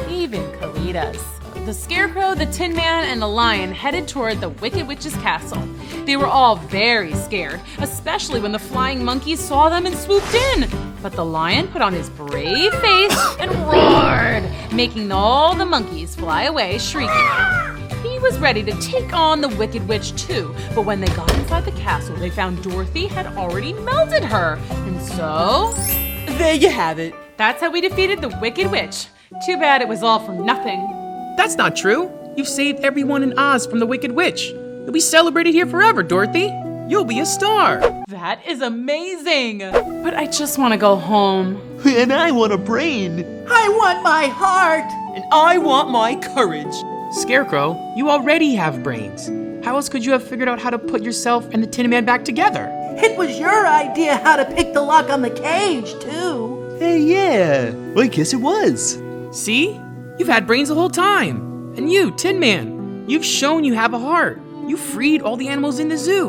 even colitas. The Scarecrow, the Tin Man, and the lion headed toward the Wicked Witch's castle. They were all very scared, especially when the flying monkeys saw them and swooped in. But the lion put on his brave face and roared, making all the monkeys fly away shrieking. He was ready to take on the Wicked Witch too, but when they got inside the castle, they found Dorothy had already melted her. And so... there you have it. That's how we defeated the Wicked Witch. Too bad it was all for nothing. That's not true. You've saved everyone in Oz from the Wicked Witch. You'll be celebrated here forever, Dorothy. You'll be a star. That is amazing. But I just want to go home. And I want a brain. I want my heart. And I want my courage. Scarecrow, you already have brains. How else could you have figured out how to put yourself and the Tin Man back together? It was your idea how to pick the lock on the cage, too. Hey, yeah. I guess it was. See? You've had brains the whole time. And you, Tin Man, you've shown you have a heart. You freed all the animals in the zoo.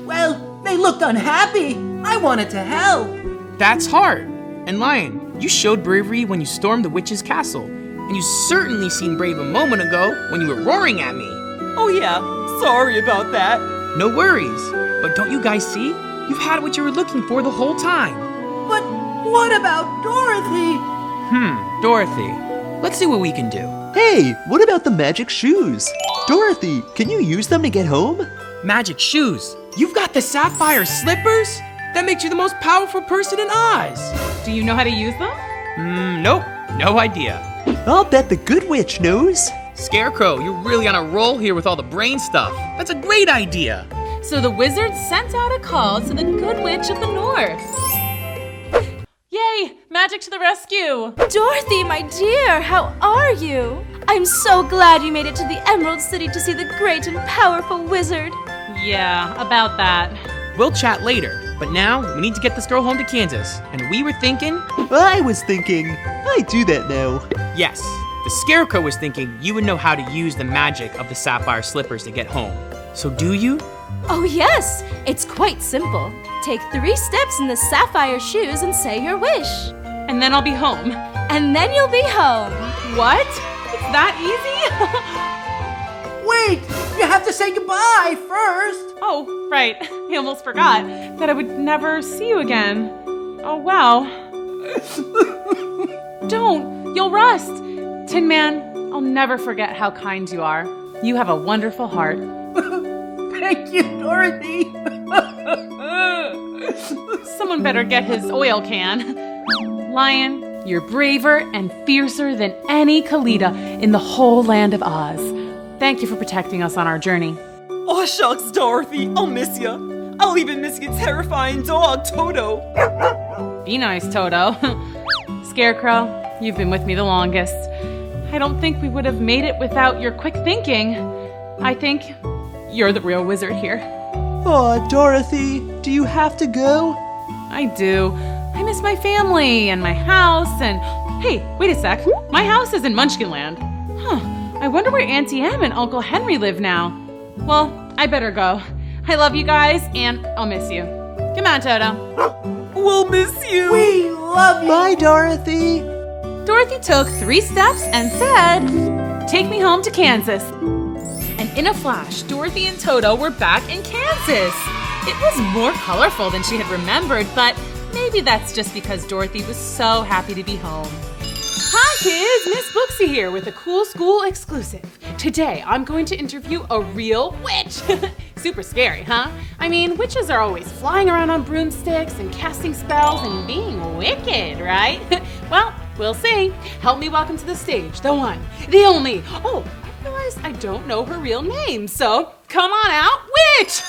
Well, they looked unhappy. I wanted to help. That's heart. And Lion, You showed bravery when you stormed the witch's castle, and you certainly seemed brave a moment ago when you were roaring at me. Oh yeah, sorry about that. No worries, but don't you guys see? You've had what you were looking for the whole time. But what about Dorothy? Dorothy, let's see what we can do. Hey, what about the magic shoes? Dorothy, can you use them to get home? Magic shoes? You've got the sapphire slippers? That makes you the most powerful person in Oz. Do you know how to use them? Nope, no idea. I'll bet the good witch knows. Scarecrow, you're really on a roll here with all the brain stuff. That's a great idea. So the wizard sent out a call to the Good Witch of the North. Yay! Magic to the rescue! Dorothy, my dear, how are you? I'm so glad you made it to the Emerald City to see the great and powerful wizard. Yeah, about that. We'll chat later, but now we need to get this girl home to Kansas. And we were thinking... I was thinking. I do that now. Yes, the Scarecrow was thinking you would know how to use the magic of the sapphire slippers to get home. So do you? Oh yes, it's quite simple. Take 3 steps in the sapphire shoes and say your wish. And then I'll be home. And then you'll be home. What? It's that easy? Wait, you have to say goodbye first. Oh, right. I almost forgot that I would never see you again. Oh, wow. Don't. You'll rust. Tin Man, I'll never forget how kind you are. You have a wonderful heart. Thank you, Dorothy. Someone better get his oil can. Lion, you're braver and fiercer than any Kalita in the whole land of Oz. Thank you for protecting us on our journey. Oh shucks, Dorothy, I'll miss you. I'll even miss your terrifying dog, Toto. Be nice, Toto. Scarecrow, you've been with me the longest. I don't think we would have made it without your quick thinking. I think you're the real wizard here. Aw, Dorothy, do you have to go? I do. I miss my family and my house and... Hey, wait a sec. My house is in Munchkinland. I wonder where Auntie Em and Uncle Henry live now. Well, I better go. I love you guys and I'll miss you. Come on, Toto. We'll miss you. We love you. Bye, Dorothy. Dorothy took 3 steps and said, "Take me home to Kansas." And in a flash, Dorothy and Toto were back in Kansas. It was more colorful than she had remembered, but maybe that's just because Dorothy was so happy to be home. Hi kids, Miss Booksy here with a cool school exclusive. Today I'm going to interview a real witch. Super scary, huh? I mean, witches are always flying around on broomsticks and casting spells and being wicked, right? Well, we'll see. Help me welcome to the stage, the one, the only. Oh, I realize I don't know her real name, so come on out, witch!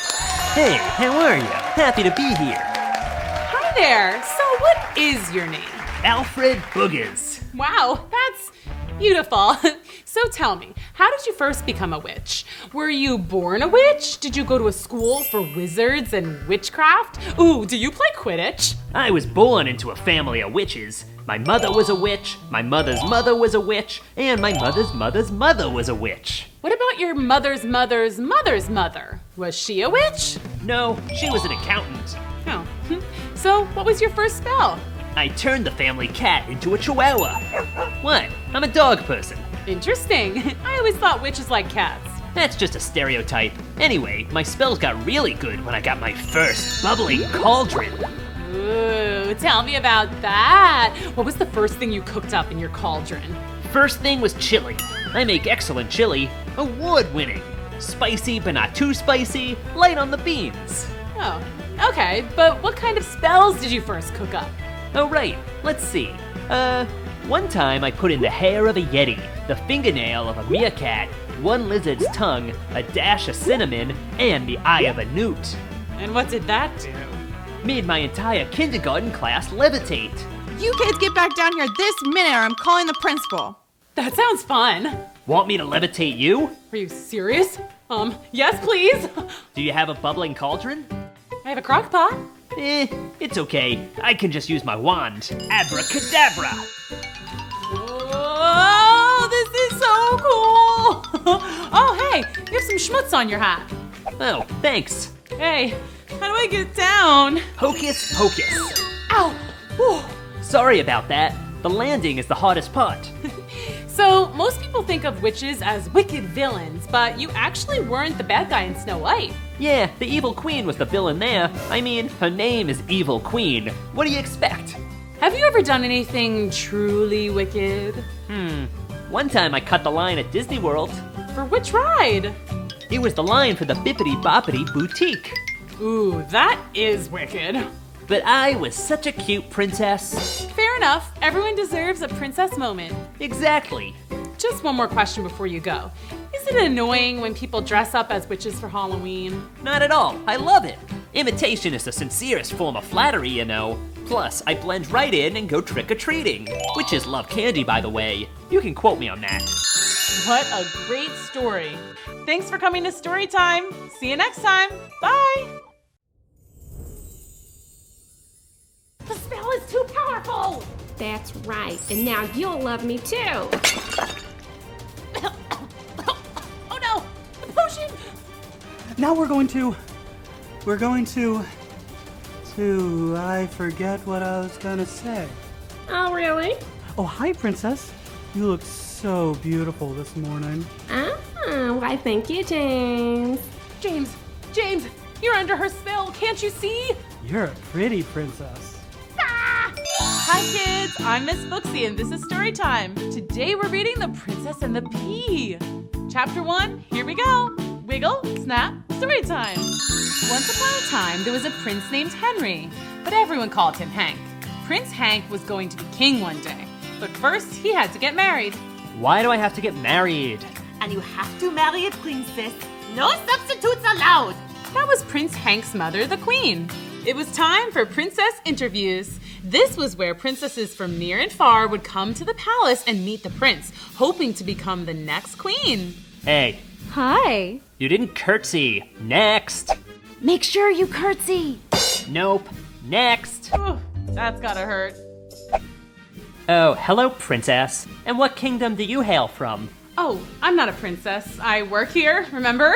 Hey, how are you? Happy to be here. Hi there. So what is your name? Alfred Boogers. Wow, that's beautiful. So tell me, how did you first become a witch? Were you born a witch? Did you go to a school for wizards and witchcraft? Ooh, do you play Quidditch? I was born into a family of witches. My mother was a witch, my mother's mother was a witch, and my mother's mother's mother was a witch. What about your mother's mother's mother's mother? Was she a witch? No, she was an accountant. Oh, so what was your first spell? I turned the family cat into a chihuahua. What? I'm a dog person. Interesting. I always thought witches liked cats. That's just a stereotype. Anyway, my spells got really good when I got my first bubbling cauldron. Ooh, tell me about that. What was the first thing you cooked up in your cauldron? First thing was chili. I make excellent chili, award-winning. Spicy but not too spicy, light on the beans. Oh, okay, but what kind of spells did you first cook up? Oh right, let's see. One time I put in the hair of a yeti, the fingernail of a meerkat, 1 lizard's tongue, a dash of cinnamon, and the eye of a newt. And what did that do? Made my entire kindergarten class levitate. You kids get back down here this minute or I'm calling the principal. That sounds fun. Want me to levitate you? Are you serious? Yes, please. Do you have a bubbling cauldron? I have a crock pot. It's okay. I can just use my wand. Abracadabra! Oh, this is so cool! Oh, hey, you have some schmutz on your hat. Oh, thanks. Hey, how do I get down? Hocus pocus. Ow! Ooh, Sorry about that. The landing is the hardest part. So, most people think of witches as wicked villains, but you actually weren't the bad guy in Snow White. Yeah, the evil queen was the villain there. I mean, her name is Evil Queen. What do you expect? Have you ever done anything truly wicked? One time I cut the line at Disney World. For which ride? It was the line for the Bippity Boppity Boutique. Ooh, that is wicked. But I was such a cute princess. Fair enough. Everyone deserves a princess moment. Exactly. Just one more question before you go. Is it annoying when people dress up as witches for Halloween? Not at all. I love it. Imitation is the sincerest form of flattery, you know. Plus, I blend right in and go trick-or-treating. Witches love candy, by the way. You can quote me on that. What a great story. Thanks for coming to Storytime. See you next time. Bye. The spell is too powerful! That's right, and now you'll love me too. Oh no! The potion! Now we're going to, I forget what I was gonna say. Oh, really? Oh, hi, Princess. You look so beautiful this morning. Why, thank you, James. James, you're under her spell. Can't you see? You're a pretty princess. Hi kids, I'm Miss Booksy and this is Storytime. Today we're reading The Princess and the Pea. Chapter 1, here we go. Wiggle, snap, Storytime. Once upon a time, there was a prince named Henry, but everyone called him Hank. Prince Hank was going to be king one day, but first he had to get married. Why do I have to get married? And you have to marry a princess. No substitutes allowed. That was Prince Hank's mother, the queen. It was time for princess interviews. This was where princesses from near and far would come to the palace and meet the prince, hoping to become the next queen. Hey. Hi. You didn't curtsy. Next. Make sure you curtsy. Nope. Next. Ooh, that's gotta hurt. Oh, hello, princess. And what kingdom do you hail from? Oh, I'm not a princess. I work here, remember?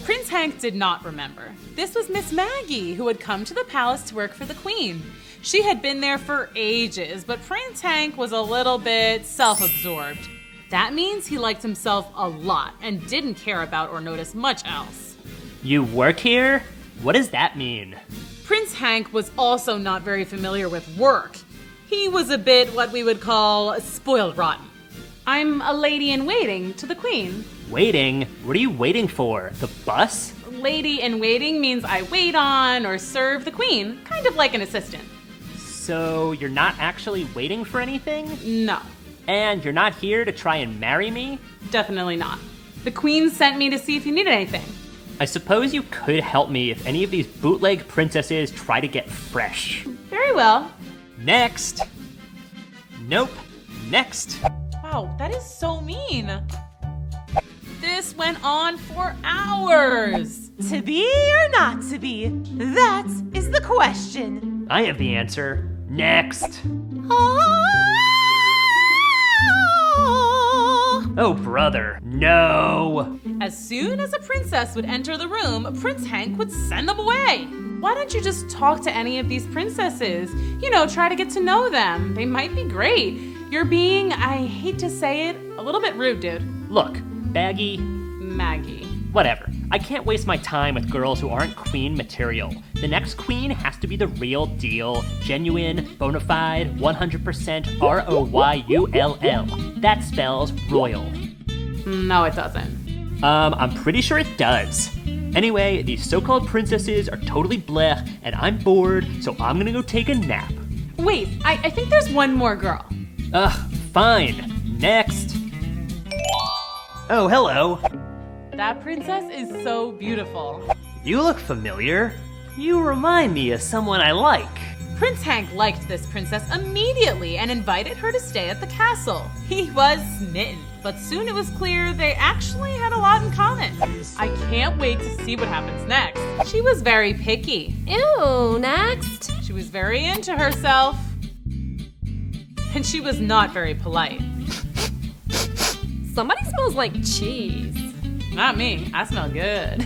Prince Hank did not remember. This was Miss Maggie, who had come to the palace to work for the queen. She had been there for ages, but Prince Hank was a little bit self-absorbed. That means he liked himself a lot and didn't care about or notice much else. You work here? What does that mean? Prince Hank was also not very familiar with work. He was a bit what we would call spoiled rotten. I'm a lady-in-waiting to the queen. Waiting? What are you waiting for? The bus? Lady-in-waiting means I wait on or serve the queen, kind of like an assistant. So you're not actually waiting for anything? No. And you're not here to try and marry me? Definitely not. The queen sent me to see if you needed anything. I suppose you could help me if any of these bootleg princesses try to get fresh. Very well. Next. Nope. Next. Wow, that is so mean. This went on for hours. To be or not to be? That is the question. I have the answer. Next. Oh, brother, no. As soon as a princess would enter the room, Prince Hank would send them away. Why don't you just talk to any of these princesses? You know, try to get to know them. They might be great. You're being, I hate to say it, a little bit rude, dude. Look, Maggie. Whatever. I can't waste my time with girls who aren't queen material. The next queen has to be the real deal. Genuine, bona fide, 100% R-O-Y-U-L-L. That spells royal. No, it doesn't. I'm pretty sure it does. Anyway, these so-called princesses are totally blech, and I'm bored, so I'm gonna go take a nap. Wait, I think there's one more girl. Fine. Next. Oh, hello. That princess is so beautiful. You look familiar. You remind me of someone I like. Prince Hank liked this princess immediately and invited her to stay at the castle. He was smitten, but soon it was clear they actually had a lot in common. I can't wait to see what happens next. She was very picky. Ew, next. She was very into herself. And she was not very polite. Somebody smells like cheese. Not me. I smell good.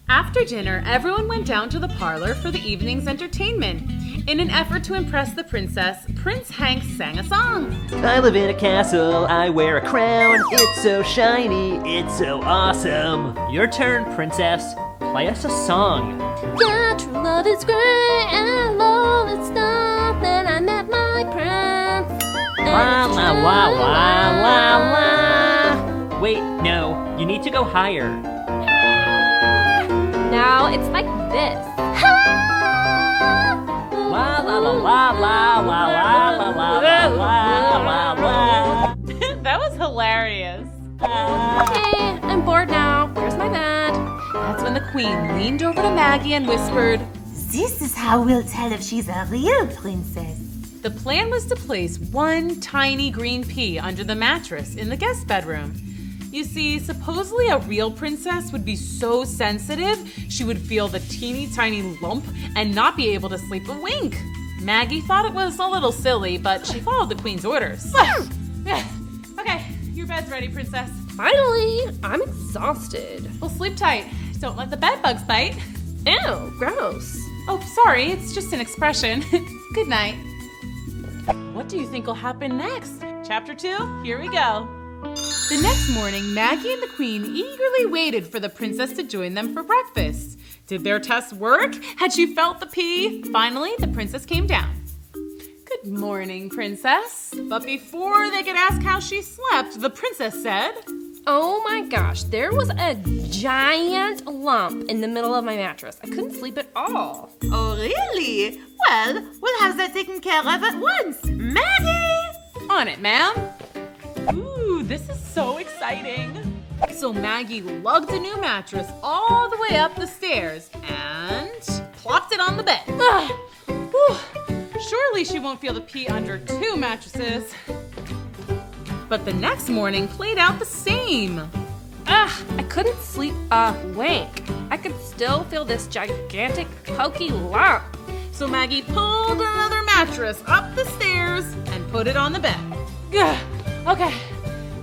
After dinner, everyone went down to the parlor for the evening's entertainment. In an effort to impress the princess, Prince Hank sang a song. I live in a castle, I wear a crown. It's so shiny, it's so awesome. Your turn, princess. Play us a song. Yeah, true love is great and all its stuff. Then I met my prince. La la la la la la. Wait, no, you need to go higher. Now it's like this. La la la la la la la la la la la. That was hilarious. Hey, I'm bored now. Where's my bed? That's when the queen leaned over to Maggie and whispered, This is how we'll tell if she's a real princess. The plan was to place one tiny green pea under the mattress in the guest bedroom. You see, supposedly a real princess would be so sensitive, she would feel the teeny tiny lump and not be able to sleep a wink. Maggie thought it was a little silly, but she followed the queen's orders. Okay, your bed's ready, princess. Finally, I'm exhausted. Well, sleep tight. Don't let the bed bugs bite. Ew, gross. Oh, sorry, it's just an expression. Good night. What do you think will happen next? Chapter 2, here we go. The next morning, Maggie and the queen eagerly waited for the princess to join them for breakfast. Did their test work? Had she felt the pea? Finally, the princess came down. Good morning, princess. But before they could ask how she slept, the princess said, Oh my gosh, there was a giant lump in the middle of my mattress. I couldn't sleep at all. Oh, really? Well, we'll have that taken care of at once. Maggie! On it, ma'am. Ooh, this is so exciting. So Maggie lugged a new mattress all the way up the stairs and plopped it on the bed. Surely she won't feel the pea under 2 mattresses. But the next morning played out the same. I couldn't sleep a wink. I could still feel this gigantic pokey lump. So Maggie pulled another mattress up the stairs and put it on the bed. Okay,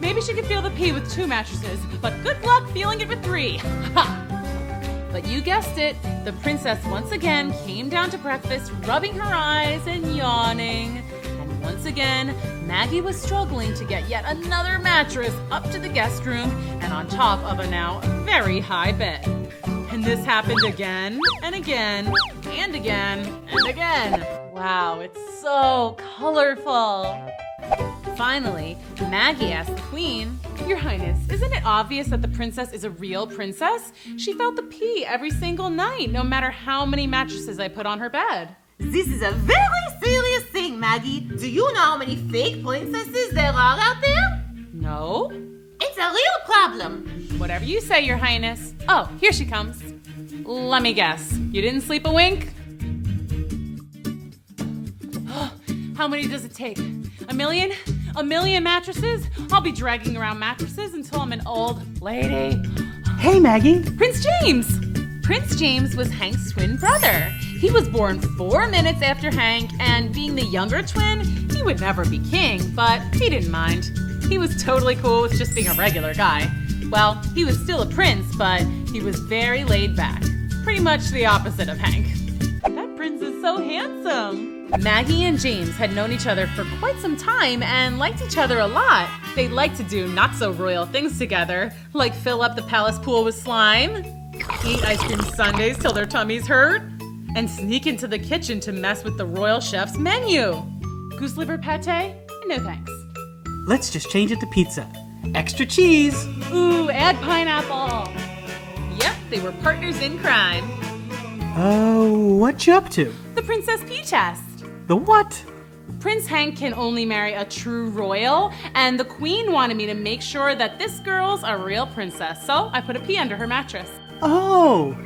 maybe she could feel the pea with 2 mattresses, but good luck feeling it with 3. But you guessed it, the princess once again came down to breakfast, rubbing her eyes and yawning. And once again, Maggie was struggling to get yet another mattress up to the guest room and on top of a now very high bed. And this happened again and again and again and again. Wow, it's so colorful. Finally, Maggie asked the queen, Your Highness, isn't it obvious that the princess is a real princess? She felt the pea every single night, no matter how many mattresses I put on her bed. This is a very serious thing, Maggie. Do you know how many fake princesses there are out there? No. It's a real problem. Whatever you say, Your Highness. Oh, here she comes. Let me guess. You didn't sleep a wink? How many does it take? 1 million? 1 million mattresses? I'll be dragging around mattresses until I'm an old lady. Hey, Maggie. Prince James! Prince James was Hank's twin brother. He was born 4 minutes after Hank, and being the younger twin, he would never be king, but he didn't mind. He was totally cool with just being a regular guy. Well, he was still a prince, but he was very laid back. Pretty much the opposite of Hank. That prince is so handsome. Maggie and James had known each other for quite some time and liked each other a lot. They liked to do not-so-royal things together, like fill up the palace pool with slime, eat ice cream sundaes till their tummies hurt, and sneak into the kitchen to mess with the royal chef's menu. Goose liver pate? No thanks. Let's just change it to pizza. Extra cheese. Ooh, add pineapple. Yep, they were partners in crime. Oh, what you up to? The Princess Pea Test. The what? Prince Hank can only marry a true royal, and the queen wanted me to make sure that this girl's a real princess, so I put a pea under her mattress. Oh,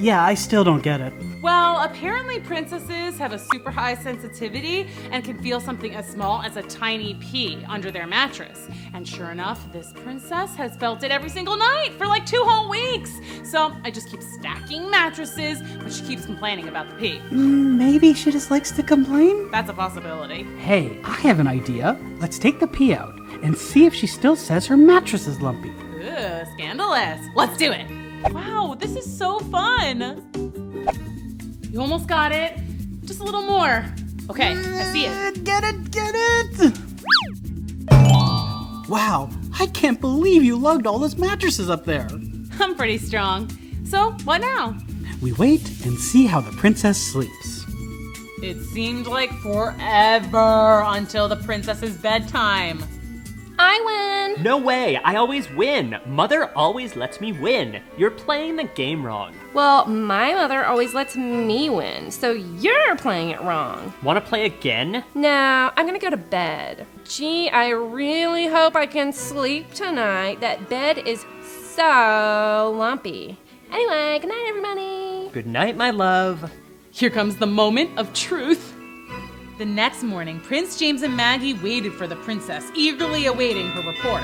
yeah, I still don't get it. Well, apparently princesses have a super high sensitivity and can feel something as small as a tiny pea under their mattress. And sure enough, this princess has felt it every single night for like 2 whole weeks. So I just keep stacking mattresses, but she keeps complaining about the pea. Maybe she just likes to complain? That's a possibility. Hey, I have an idea. Let's take the pea out and see if she still says her mattress is lumpy. Ooh, scandalous. Let's do it. Wow, this is so fun. You almost got it. Just a little more. Okay, I see it. Get it! Wow, I can't believe you lugged all those mattresses up there. I'm pretty strong. So, what now? We wait and see how the princess sleeps. It seemed like forever until the princess's bedtime. I win! No way, I always win. Mother always lets me win. You're playing the game wrong. Well, my mother always lets me win, so you're playing it wrong. Wanna play again? No, I'm gonna go to bed. Gee, I really hope I can sleep tonight. That bed is so lumpy. Anyway, good night, everybody. Good night, my love. Here comes the moment of truth. The next morning, Prince James and Maggie waited for the princess, eagerly awaiting her report.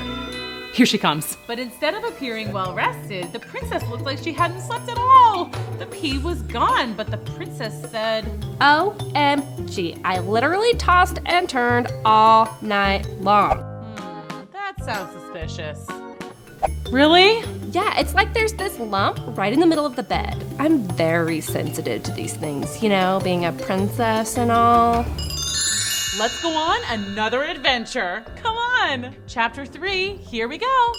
Here she comes. But instead of appearing well rested, the princess looked like she hadn't slept at all. The pea was gone, but the princess said, OMG, I literally tossed and turned all night long. That sounds suspicious. Really? Yeah, it's like there's this lump right in the middle of the bed. I'm very sensitive to these things, you know, being a princess and all. Let's go on another adventure. Come on. Chapter 3, here we go.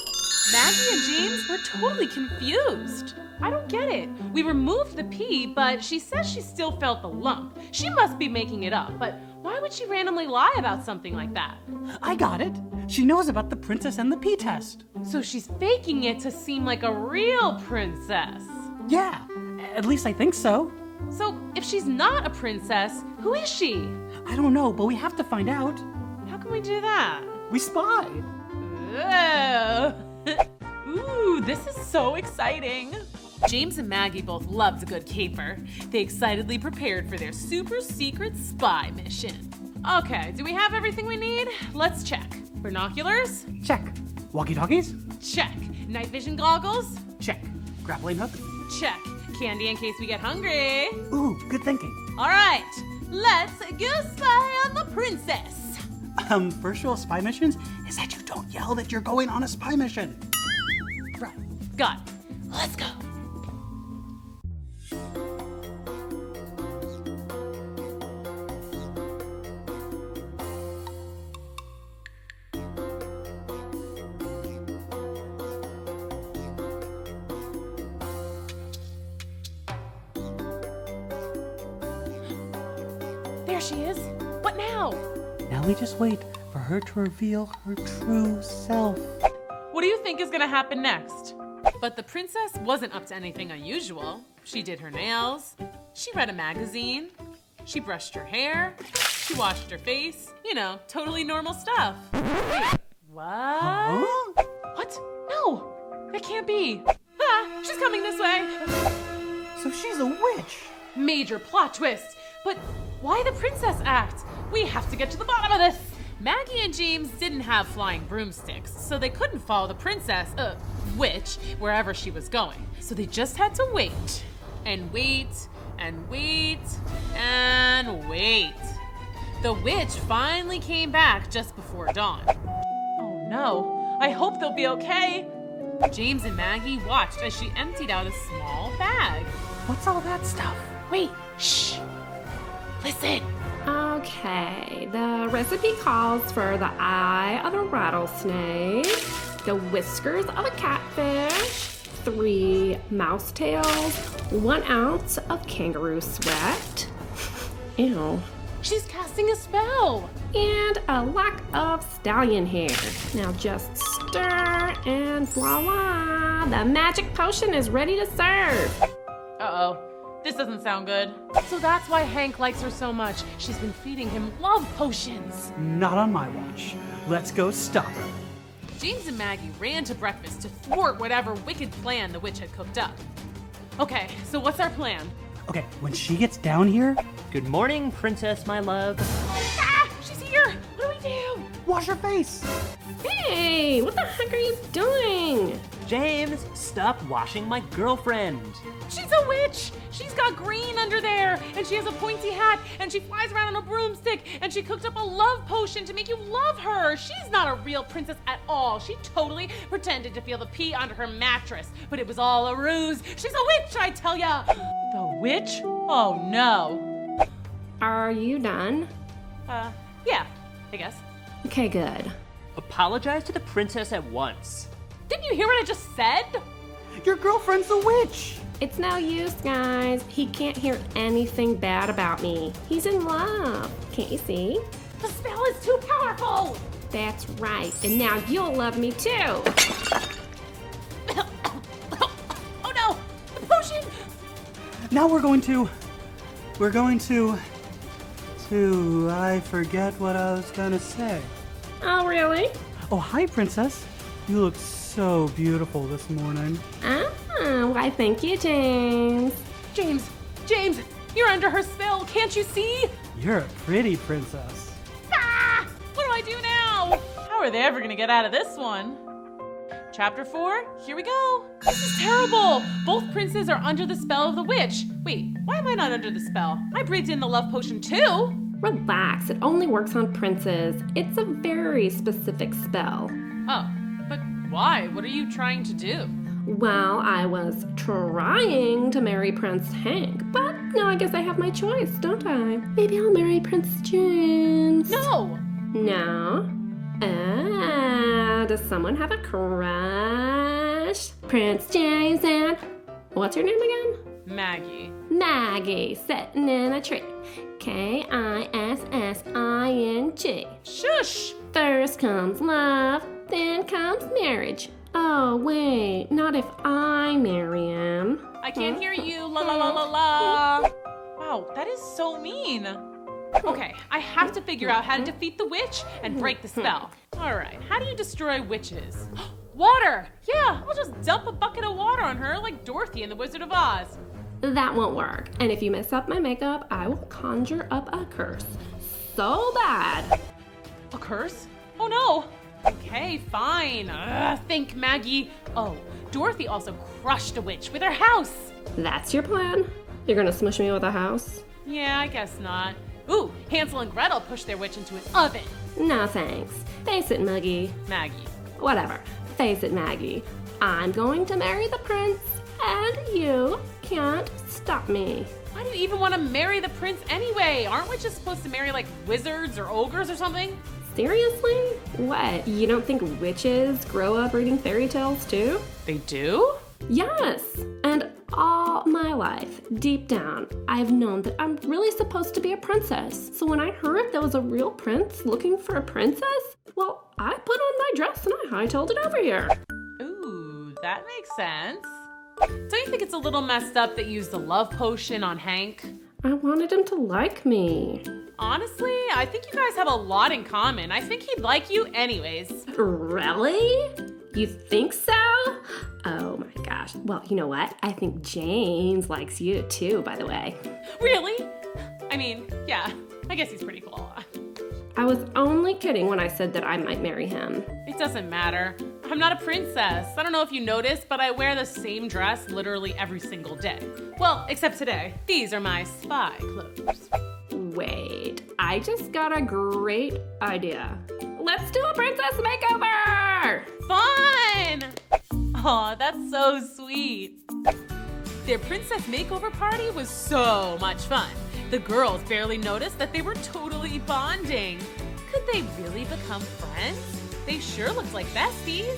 Maggie and James were totally confused. I don't get it. We removed the pea, but she says she still felt the lump. She must be making it up, but why would she randomly lie about something like that? I got it. She knows about the princess and the pea test. So she's faking it to seem like a real princess. Yeah, at least I think so. So if she's not a princess, who is she? I don't know, but we have to find out. How can we do that? We spy. Ooh, this is so exciting. James and Maggie both loved a good caper. They excitedly prepared for their super secret spy mission. Okay, do we have everything we need? Let's check. Binoculars? Check. Walkie-talkies? Check. Night vision goggles? Check. Grappling hook? Check. Candy in case we get hungry. Ooh, good thinking. All right, let's go spy on the princess. First rule of spy missions is that you don't yell that you're going on a spy mission. Right, got it. Let's go. There she is. What now? Now we just wait for her to reveal her true self. What do you think is gonna happen next? But the princess wasn't up to anything unusual. She did her nails, she read a magazine, she brushed her hair, she washed her face. You know, totally normal stuff. Wait, what? Huh? What? No, that can't be. Ah, she's coming this way. So she's a witch. Major plot twist. But why the princess act? We have to get to the bottom of this. Maggie and James didn't have flying broomsticks, so they couldn't follow the princess, witch, wherever she was going. So they just had to wait, and wait, and wait, and wait. The witch finally came back just before dawn. Oh no, I hope they'll be okay. James and Maggie watched as she emptied out a small bag. What's all that stuff? Wait, shh. Listen. Okay, the recipe calls for the eye of a rattlesnake, the whiskers of a catfish, 3 mouse tails, 1 ounce of kangaroo sweat. Ew. She's casting a spell. And a lock of stallion hair. Now just stir and voila, the magic potion is ready to serve. Uh-oh. This doesn't sound good. So that's why Hank likes her so much. She's been feeding him love potions. Not on my watch. Let's go stop her. James and Maggie ran to breakfast to thwart whatever wicked plan the witch had cooked up. Okay, so what's our plan? Okay, when she gets down here... Good morning, princess, my love. Ah! She's here! What do we do? Wash her face! Hey, what the heck are you doing? James, stop washing my girlfriend. She's a witch! She's got green under there, and she has a pointy hat, and she flies around on a broomstick, and she cooked up a love potion to make you love her. She's not a real princess at all. She totally pretended to feel the pee under her mattress, but it was all a ruse. She's a witch, I tell ya! The witch? Oh no. Are you done? Yeah, I guess. Okay, good. Apologize to the princess at once. Didn't you hear what I just said? Your girlfriend's a witch. It's no use, guys. He can't hear anything bad about me. He's in love. Can't you see? The spell is too powerful! That's right. And now you'll love me too. Oh no! The potion! Now we're going to, I forget what I was gonna say. Oh, really? Oh, hi, princess. You look so beautiful this morning. Why, thank you, James. James, you're under her spell, can't you see? You're a pretty princess. Ah! What do I do now? How are they ever gonna get out of this one? Chapter 4, here we go. This is terrible. Both princes are under the spell of the witch. Wait, why am I not under the spell? I breathed in the love potion too. Relax, it only works on princes. It's a very specific spell. Oh, but why? What are you trying to do? Well, I was trying to marry Prince Hank, but now I guess I have my choice, don't I? Maybe I'll marry Prince James. No! No? Does someone have a crush? Prince James and... What's her name again? Maggie. Maggie, sitting in a tree. Kissing. Shush! First comes love, then comes marriage. Oh, wait, not if I marry him. I can't hear you, la la la la la. Wow, that is so mean. Okay, I have to figure out how to defeat the witch and break the spell. All right, how do you destroy witches? Water! Yeah, I'll just dump a bucket of water on her like Dorothy in The Wizard of Oz. That won't work. And if you mess up my makeup, I will conjure up a curse. So bad. A curse? Oh no. Okay, fine. Think, Maggie. Oh, Dorothy also crushed a witch with her house. That's your plan? You're gonna smush me with a house? Yeah, I guess not. Ooh, Hansel and Gretel pushed their witch into an oven. No thanks. Face it, Maggie. Whatever. Face it, Maggie. I'm going to marry the prince, and you can't stop me. Why do you even want to marry the prince anyway? Aren't witches supposed to marry like wizards or ogres or something? Seriously? What? You don't think witches grow up reading fairy tales too? They do? Yes. And all my life, deep down, I've known that I'm really supposed to be a princess. So when I heard there was a real prince looking for a princess, well, I put on my dress and I hightailed it over here. Ooh, that makes sense. Don't you think it's a little messed up that you used the love potion on Hank? I wanted him to like me. Honestly, I think you guys have a lot in common. I think he'd like you anyways. Really? You think so? Oh my gosh. Well, you know what? I think James likes you too, by the way. Really? I mean, yeah, I guess he's pretty cool. I was only kidding when I said that I might marry him. It doesn't matter. I'm not a princess. I don't know if you noticed, but I wear the same dress literally every single day. Well, except today. These are my spy clothes. Wait, I just got a great idea. Let's do a princess makeover! Fun! Aw, that's so sweet. Their princess makeover party was so much fun. The girls barely noticed that they were totally bonding. Could they really become friends? They sure looked like besties.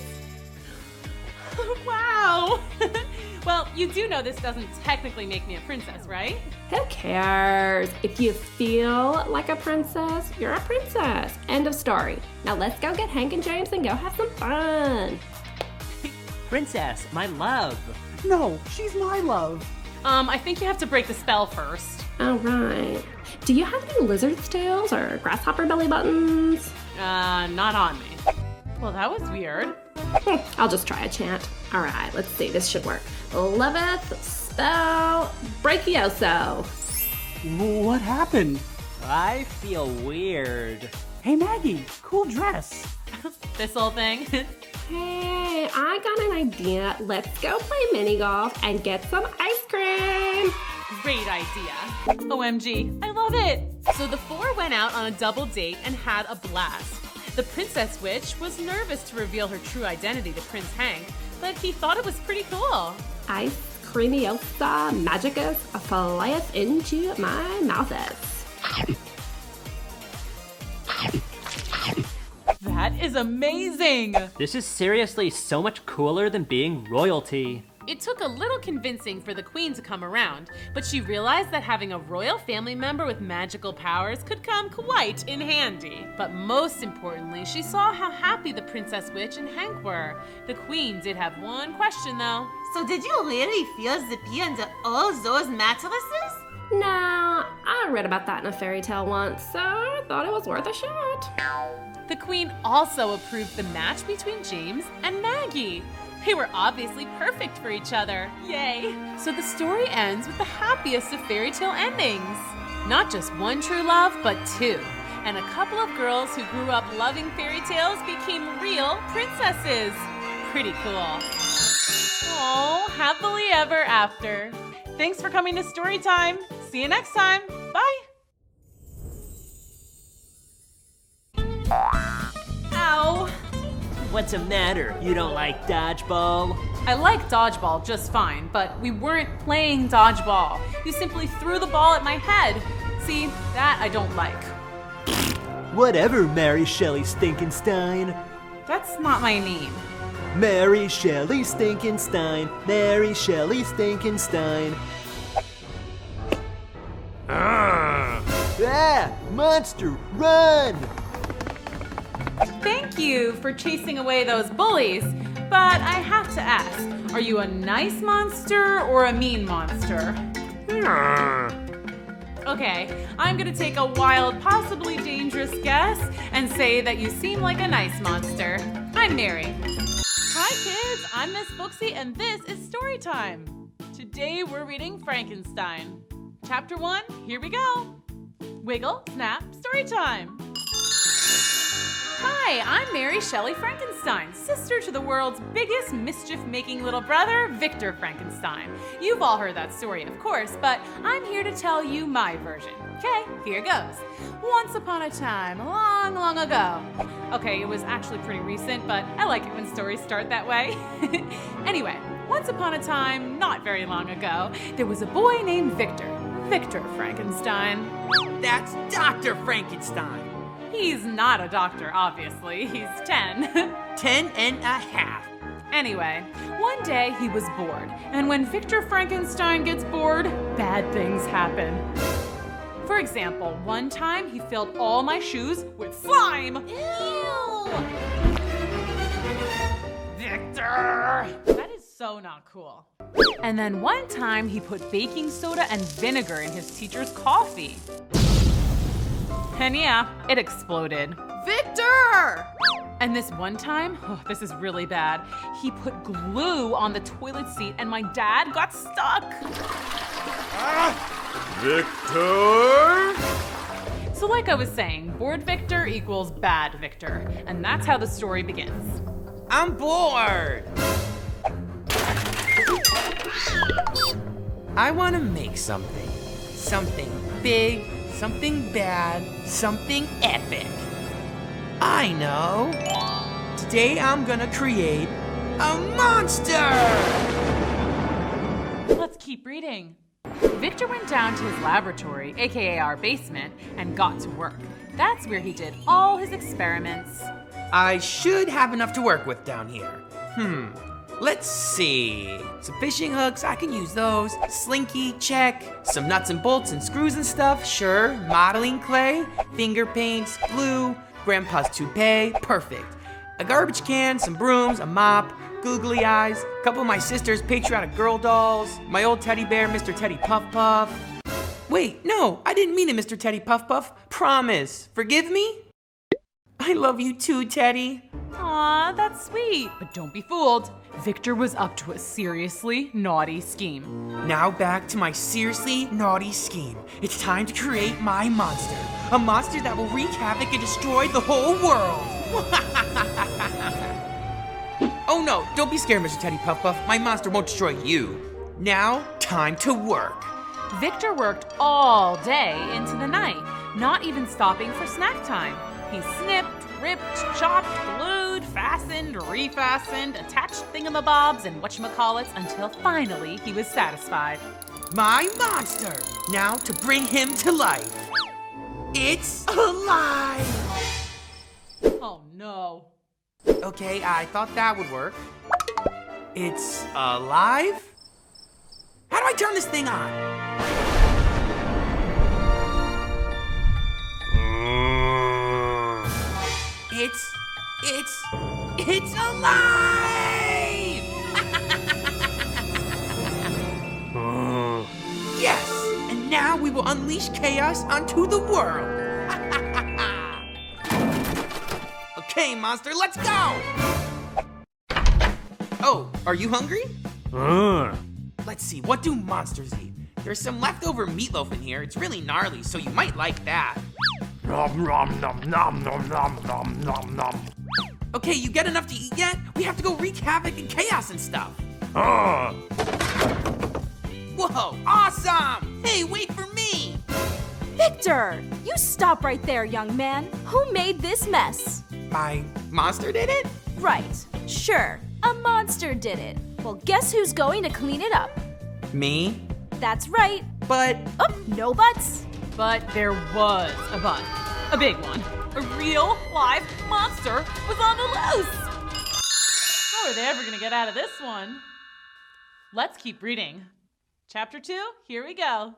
Wow! Well, you do know this doesn't technically make me a princess, right? Who cares? If you feel like a princess, you're a princess. End of story. Now let's go get Hank and James and go have some fun. Princess, my love. No, she's my love. I think you have to break the spell first. All right. Do you have any lizard's tails or grasshopper belly buttons? Not on me. Well, that was weird. I'll just try a chant. All right, let's see. This should work. Loveth spell Breakioso. What happened? I feel weird. Hey, Maggie, cool dress. This whole thing? Hey, I got an idea. Let's go play mini golf and get some ice cream. Great idea. OMG, I love it. So the four went out on a double date and had a blast. The princess witch was nervous to reveal her true identity to Prince Hank, but he thought it was pretty cool. Ice creamiosa magicus flyeth into my mouthus. That is amazing! This is seriously so much cooler than being royalty. It took a little convincing for the queen to come around, but she realized that having a royal family member with magical powers could come quite in handy. But most importantly, she saw how happy the Princess Witch and Hank were. The queen did have one question though. So did you really feel zippy under all those mattresses? Nah, I read about that in a fairy tale once, so I thought it was worth a shot. The queen also approved the match between James and Maggie. They were obviously perfect for each other. Yay! So the story ends with the happiest of fairy tale endings. Not just one true love, but two. And a couple of girls who grew up loving fairy tales became real princesses. Pretty cool. Oh, happily ever after. Thanks for coming to Storytime. See you next time. Bye. Ow. What's the matter? You don't like dodgeball? I like dodgeball just fine, but we weren't playing dodgeball. You simply threw the ball at my head. See, that I don't like. Whatever, Mary Shelley Stinkenstein. That's not my name. Mary Shelley Stinkenstein. Mary Shelley Stinkenstein. Ah! Monster, run! Thank you for chasing away those bullies, but I have to ask, are you a nice monster or a mean monster? Okay, I'm gonna take a wild, possibly dangerous guess and say that you seem like a nice monster. I'm Mary. Hi kids, I'm Miss Booksy and this is Storytime. Today we're reading Frankenstein. Chapter 1, here we go. Wiggle, snap, Storytime. Hi, I'm Mary Shelley Frankenstein, sister to the world's biggest mischief-making little brother, Victor Frankenstein. You've all heard that story, of course, but I'm here to tell you my version. Okay, here goes. Once upon a time, long, long ago. Okay, it was actually pretty recent, but I like it when stories start that way. Anyway, once upon a time, not very long ago, there was a boy named Victor. Victor Frankenstein. That's Dr. Frankenstein. He's not a doctor, obviously. He's 10. 10 and a half. Anyway, one day he was bored, and when Victor Frankenstein gets bored, bad things happen. For example, one time he filled all my shoes with slime. Ew! Victor! That is so not cool. And then one time he put baking soda and vinegar in his teacher's coffee. And yeah, it exploded. Victor! And this one time, this is really bad, he put glue on the toilet seat and my dad got stuck. Victor! So like I was saying, bored Victor equals bad Victor. And that's how the story begins. I'm bored! I want to make something. Something big, something bad, something epic. I know. Today I'm gonna create a monster! Let's keep reading. Victor went down to his laboratory, aka our basement, and got to work. That's where he did all his experiments. I should have enough to work with down here. Let's see. Some fishing hooks, I can use those. Slinky, check. Some nuts and bolts and screws and stuff, sure. Modeling clay, finger paints, glue, grandpa's toupee, perfect. A garbage can, some brooms, a mop, googly eyes, a couple of my sister's patriotic girl dolls, my old teddy bear, Mr. Teddy Puff Puff. Wait, no, I didn't mean it, Mr. Teddy Puff Puff. Promise. Forgive me? I love you too, Teddy. Aw, that's sweet. But don't be fooled. Victor was up to a seriously naughty scheme. Now back to my seriously naughty scheme. It's time to create my monster. A monster that will wreak havoc and destroy the whole world. Oh no, don't be scared, Mr. Teddy Puff Puff. My monster won't destroy you. Now, time to work. Victor worked all day into the night, not even stopping for snack time. He snipped, ripped, chopped, glued, fastened, refastened, attached thingamabobs and whatchamacallits until finally he was satisfied. My monster! Now to bring him to life. It's alive! Oh no. Okay, I thought that would work. It's alive? How do I turn this thing on? It's alive! Yes! And now we will unleash chaos onto the world! Okay, monster, let's go! Oh, are you hungry? Let's see, what do monsters eat? There's some leftover meatloaf in here. It's really gnarly, so you might like that. Nom nom nom nom nom nom nom nom nom. Okay, you get enough to eat yet? We have to go wreak havoc and chaos and stuff. Whoa, awesome! Hey, wait for me! Victor, you stop right there, young man. Who made this mess? My monster did it? Right, sure, a monster did it. Well, guess who's going to clean it up? Me? That's right. But... Oh, no buts. But there was a but. A big one. A real, live monster was on the loose. How are they ever gonna get out of this one? Let's keep reading. Chapter 2, here we go.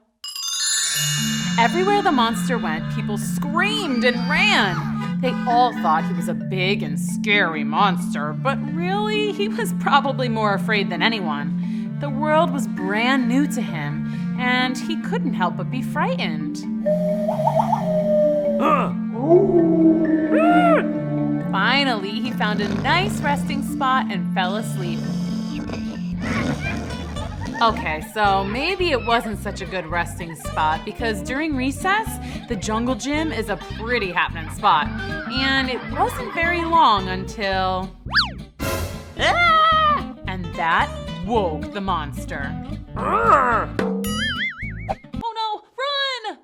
Everywhere the monster went, people screamed and ran. They all thought he was a big and scary monster, but really, he was probably more afraid than anyone. The world was brand new to him, and he couldn't help but be frightened. Finally, he found a nice resting spot and fell asleep. Okay, so maybe it wasn't such a good resting spot because during recess, the jungle gym is a pretty happening spot. And it wasn't very long until... Ah! And that woke the monster. Oh no, run!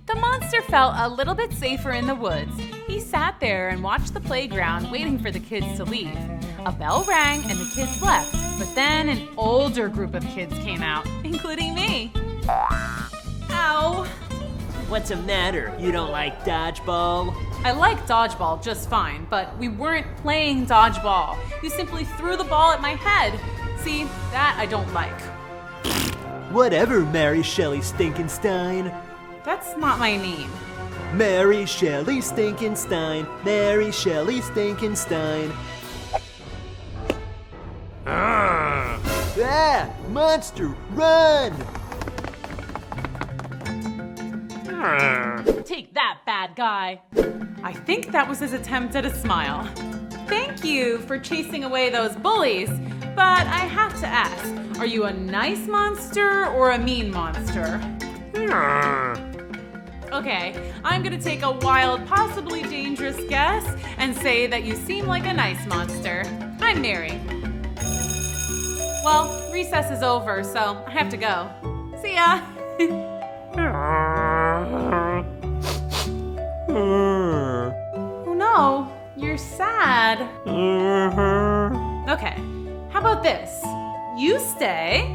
The monster felt a little bit safer in the woods. He sat there and watched the playground waiting for the kids to leave. A bell rang and the kids left, but then an older group of kids came out, including me. Ow! What's the matter? You don't like dodgeball? I like dodgeball just fine, but we weren't playing dodgeball. You simply threw the ball at my head. See, that I don't like. Whatever, Mary Shelley Stinkenstein. That's not my name. Mary Shelley Stinkenstein. Mary Shelley Stinkenstein. Ah! Monster, run! Take that, bad guy. I think that was his attempt at a smile. Thank you for chasing away those bullies, but I have to ask, are you a nice monster or a mean monster? Okay, I'm gonna take a wild, possibly dangerous guess and say that you seem like a nice monster. I'm Mary. Well, recess is over, so I have to go. See ya! Oh no, you're sad. Okay, how about this? You stay.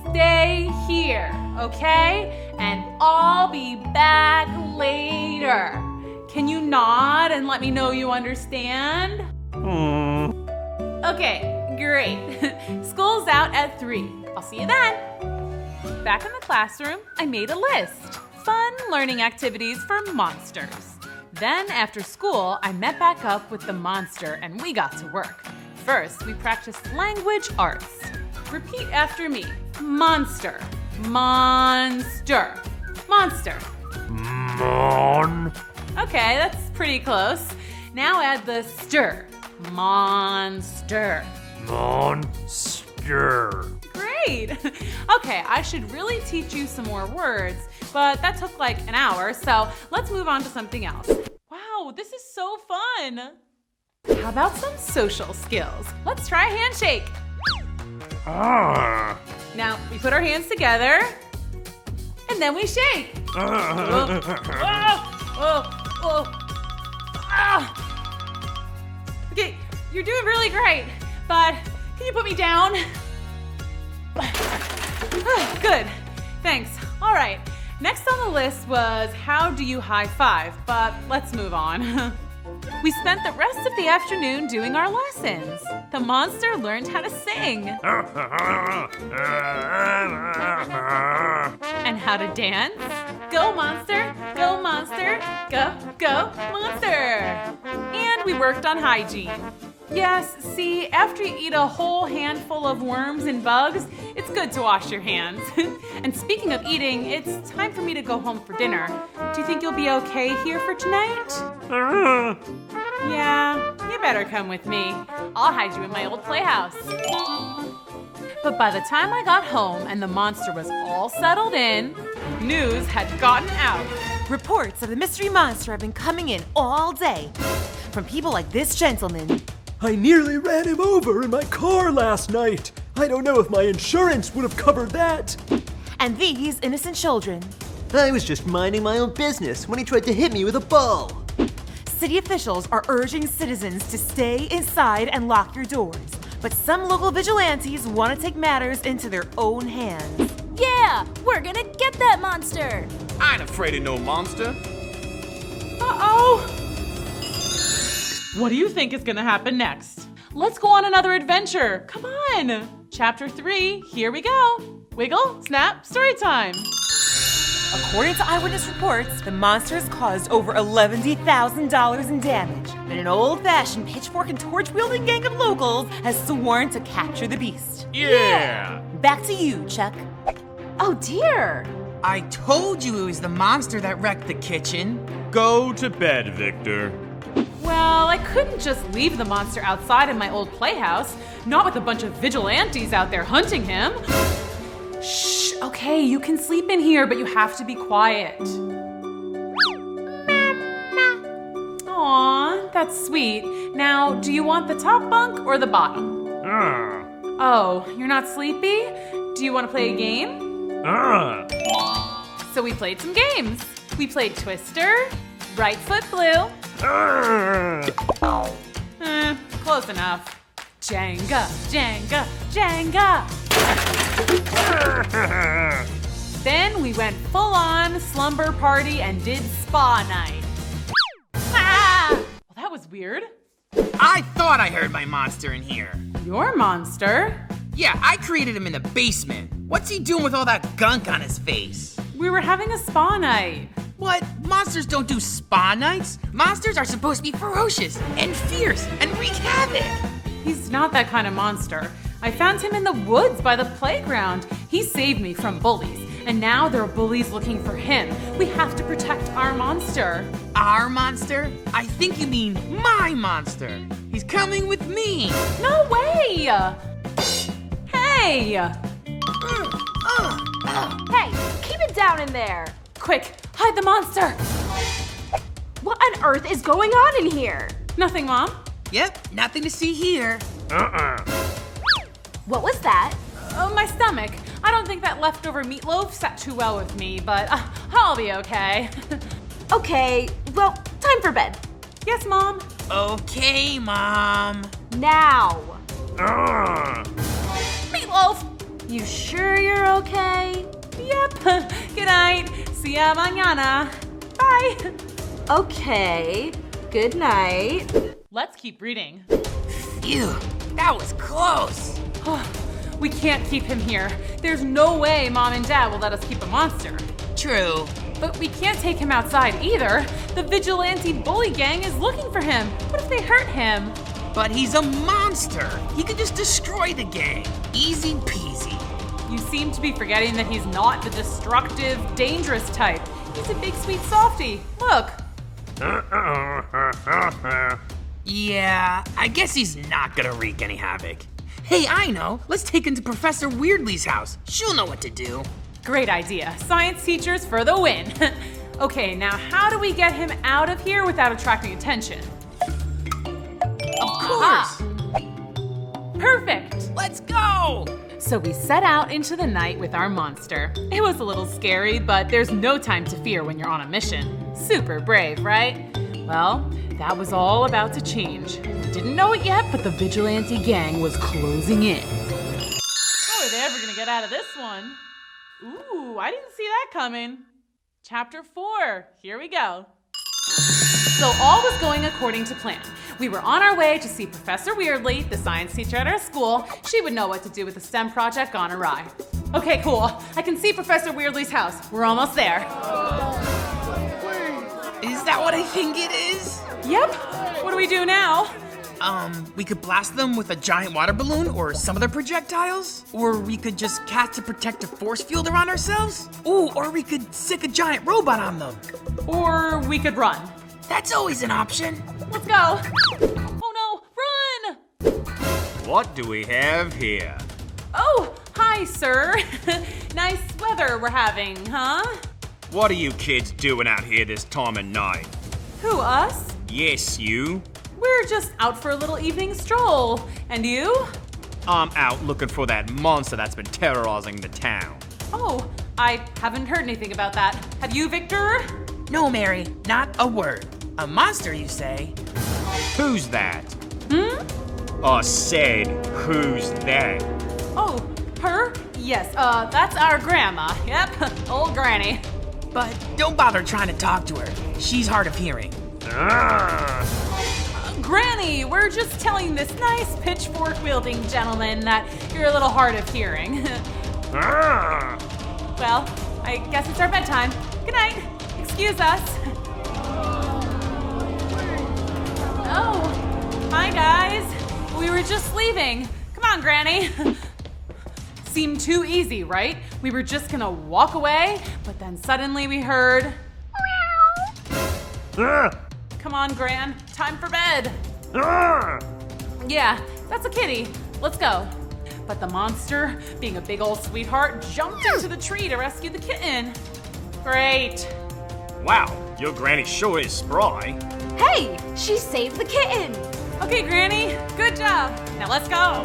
Stay here, okay? And I'll be back later. Can you nod and let me know you understand? Okay, great. School's out at 3. I'll see you then. Back in the classroom, I made a list. Fun learning activities for monsters. Then after school, I met back up with the monster and we got to work. First, we practiced language arts. Repeat after me. Monster. Monster. Monster. Mon. Okay, that's pretty close. Now add the stir. Monster. Monster. Great. Okay, I should really teach you some more words, but that took like an hour, so let's move on to something else. Wow, this is so fun. How about some social skills? Let's try a handshake. Now, we put our hands together, and then we shake. Okay, you're doing really great, but can you put me down? Good, thanks. All right, Next on the list was how do you high five, but let's move on. We spent the rest of the afternoon doing our lessons. The monster learned how to sing. And how to dance. Go monster, go monster, go, go monster. And we worked on hygiene. Yes, see, after you eat a whole handful of worms and bugs, it's good to wash your hands. And speaking of eating, it's time for me to go home for dinner. Do you think you'll be okay here for tonight? Yeah, you better come with me. I'll hide you in my old playhouse. But by the time I got home and the monster was all settled in, news had gotten out. Reports of the mystery monster have been coming in all day. From people like this gentleman. I nearly ran him over in my car last night. I don't know if my insurance would have covered that. And these innocent children. I was just minding my own business when he tried to hit me with a ball. City officials are urging citizens to stay inside and lock your doors. But some local vigilantes want to take matters into their own hands. Yeah, we're gonna get that monster. I ain't afraid of no monster. Uh-oh. What do you think is gonna happen next? Let's go on another adventure. Come on. Chapter 3, here we go. Wiggle, snap, story time. According to eyewitness reports, the monster has caused over $11,000 in damage. And an old-fashioned pitchfork and torch-wielding gang of locals has sworn to capture the beast. Yeah! Back to you, Chuck. Oh dear. I told you it was the monster that wrecked the kitchen. Go to bed, Victor. Well, I couldn't just leave the monster outside in my old playhouse, not with a bunch of vigilantes out there hunting him. Shh, okay, you can sleep in here, but you have to be quiet. Aw, that's sweet. Now, do you want the top bunk or the bottom? Oh, you're not sleepy? Do you want to play a game? So we played some games. We played Twister, Right Foot Blue. Close enough. Jenga, Jenga, Jenga. Then we went full-on slumber party and did spa night. Well, that was weird. I thought I heard my monster in here. Your monster? Yeah, I created him in the basement. What's he doing with all that gunk on his face? We were having a spa night. What? Monsters don't do spa nights? Monsters are supposed to be ferocious and fierce and wreak havoc. He's not that kind of monster. I found him in the woods by the playground. He saved me from bullies, and now there are bullies looking for him. We have to protect our monster. Our monster? I think you mean my monster. He's coming with me. No way! Hey! Hey, keep it down in there. Quick, hide the monster. What on earth is going on in here? Nothing, Mom. Yep, nothing to see here. What was that? My stomach. I don't think that leftover meatloaf sat too well with me, but I'll be okay. Okay, well, time for bed. Yes, Mom. Okay, Mom. Now. Meatloaf! You sure you're okay? Yep. Good night. See ya mañana. Bye. Okay. Good night. Let's keep reading. Phew, that was close. We can't keep him here. There's no way Mom and Dad will let us keep a monster. True. But we can't take him outside either. The vigilante bully gang is looking for him. What if they hurt him? But he's a monster. He could just destroy the gang. Easy peasy. You seem to be forgetting that he's not the destructive, dangerous type. He's a big, sweet softie. Look. Yeah, I guess he's not gonna wreak any havoc. Hey, I know. Let's take him to Professor Weirdly's house. She'll know what to do. Great idea. Science teachers for the win. Okay, now how do we get him out of here without attracting attention? Of course. Perfect. Let's go. So we set out into the night with our monster. It was a little scary, but there's no time to fear when you're on a mission. Super brave, right? Well, that was all about to change. We didn't know it yet, but the vigilante gang was closing in. How are they ever gonna get out of this one? Ooh, I didn't see that coming. Chapter 4, here we go. So all was going according to plan. We were on our way to see Professor Weirdly, the science teacher at our school. She would know what to do with the STEM project gone awry. Okay, cool. I can see Professor Weirdly's house. We're almost there. Is that what I think it is? Yep. What do we do now? We could blast them with a giant water balloon or some other projectiles. Or we could just cast a protective force field around ourselves. Ooh, or we could sick a giant robot on them. Or we could run. That's always an option. Let's go. Oh no, run! What do we have here? Oh, hi, sir. Nice weather we're having, huh? What are you kids doing out here this time of night? Who, us? Yes, you. We're just out for a little evening stroll. And you? I'm out looking for that monster that's been terrorizing the town. Oh, I haven't heard anything about that. Have you, Victor? No, Mary, not a word. A monster, you say? Who's that? I said, who's that? Oh, her? Yes, that's our grandma. Yep, old Granny. But don't bother trying to talk to her. She's hard of hearing. Granny, we're just telling this nice pitchfork-wielding gentleman that you're a little hard of hearing. Well, I guess it's our bedtime. Good night. Excuse us. Oh, hi guys. We were just leaving. Come on, Granny. Seemed too easy, right? We were just gonna walk away, but then suddenly we heard... Come on, Gran. Time for bed. Yeah, that's a kitty. Let's go. But the monster, being a big old sweetheart, jumped into the tree to rescue the kitten. Great. Wow, your granny sure is spry. Hey, she saved the kitten. Okay, Granny, good job. Now let's go.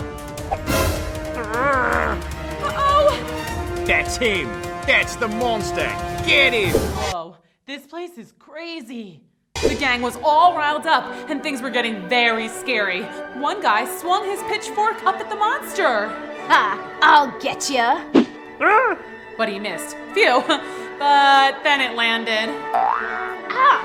Uh-oh. That's him. That's the monster. Get him. Whoa, this place is crazy. The gang was all riled up, and things were getting very scary. One guy swung his pitchfork up at the monster. Ha! I'll get ya. But he missed. Phew. But then it landed. Ah!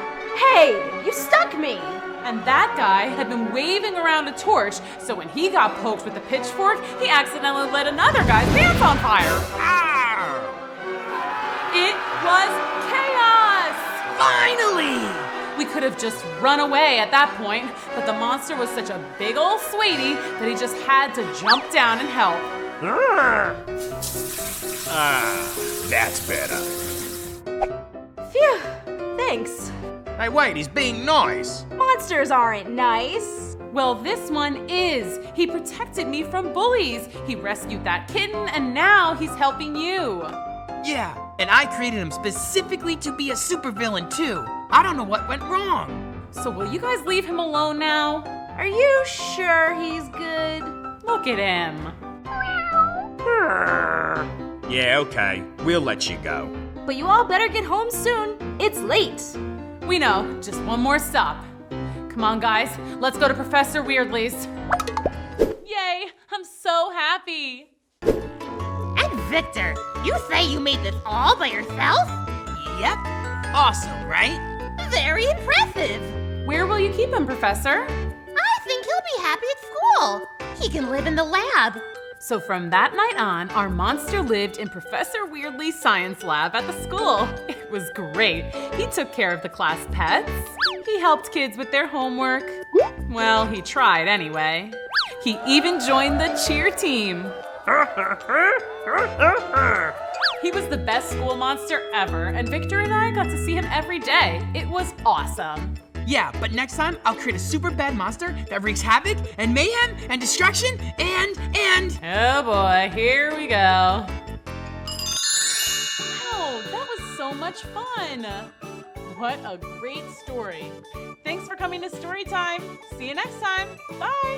Hey, you stuck me. And that guy had been waving around a torch, so when he got poked with the pitchfork, he accidentally lit another guy's pants on fire. It was chaos! Finally! We could have just run away at that point, but the monster was such a big old sweetie that he just had to jump down and help. That's better. Phew, thanks. Hey, wait, he's being nice. Monsters aren't nice. Well, this one is. He protected me from bullies. He rescued that kitten, and now he's helping you. Yeah, and I created him specifically to be a supervillain too. I don't know what went wrong. So will you guys leave him alone now? Are you sure he's good? Look at him. Yeah, okay. We'll let you go. But you all better get home soon. It's late. We know. Just one more stop. Come on, guys. Let's go to Professor Weirdly's. Yay! I'm so happy. And Victor, you say you made this all by yourself? Yep. Awesome, right? Very impressive. Where will you keep him, Professor? I think he'll be happy at school. He can live in the lab. So from that night on, our monster lived in Professor Weirdly's science lab at the school. It was great. He took care of the class pets. He helped kids with their homework. Well, he tried anyway. He even joined the cheer team. He was the best school monster ever, and Victor and I got to see him every day. It was awesome. Yeah, but next time I'll create a super bad monster that wreaks havoc and mayhem and destruction and... Oh boy, here we go. Wow, that was so much fun. What a great story. Thanks for coming to Storytime. See you next time. Bye.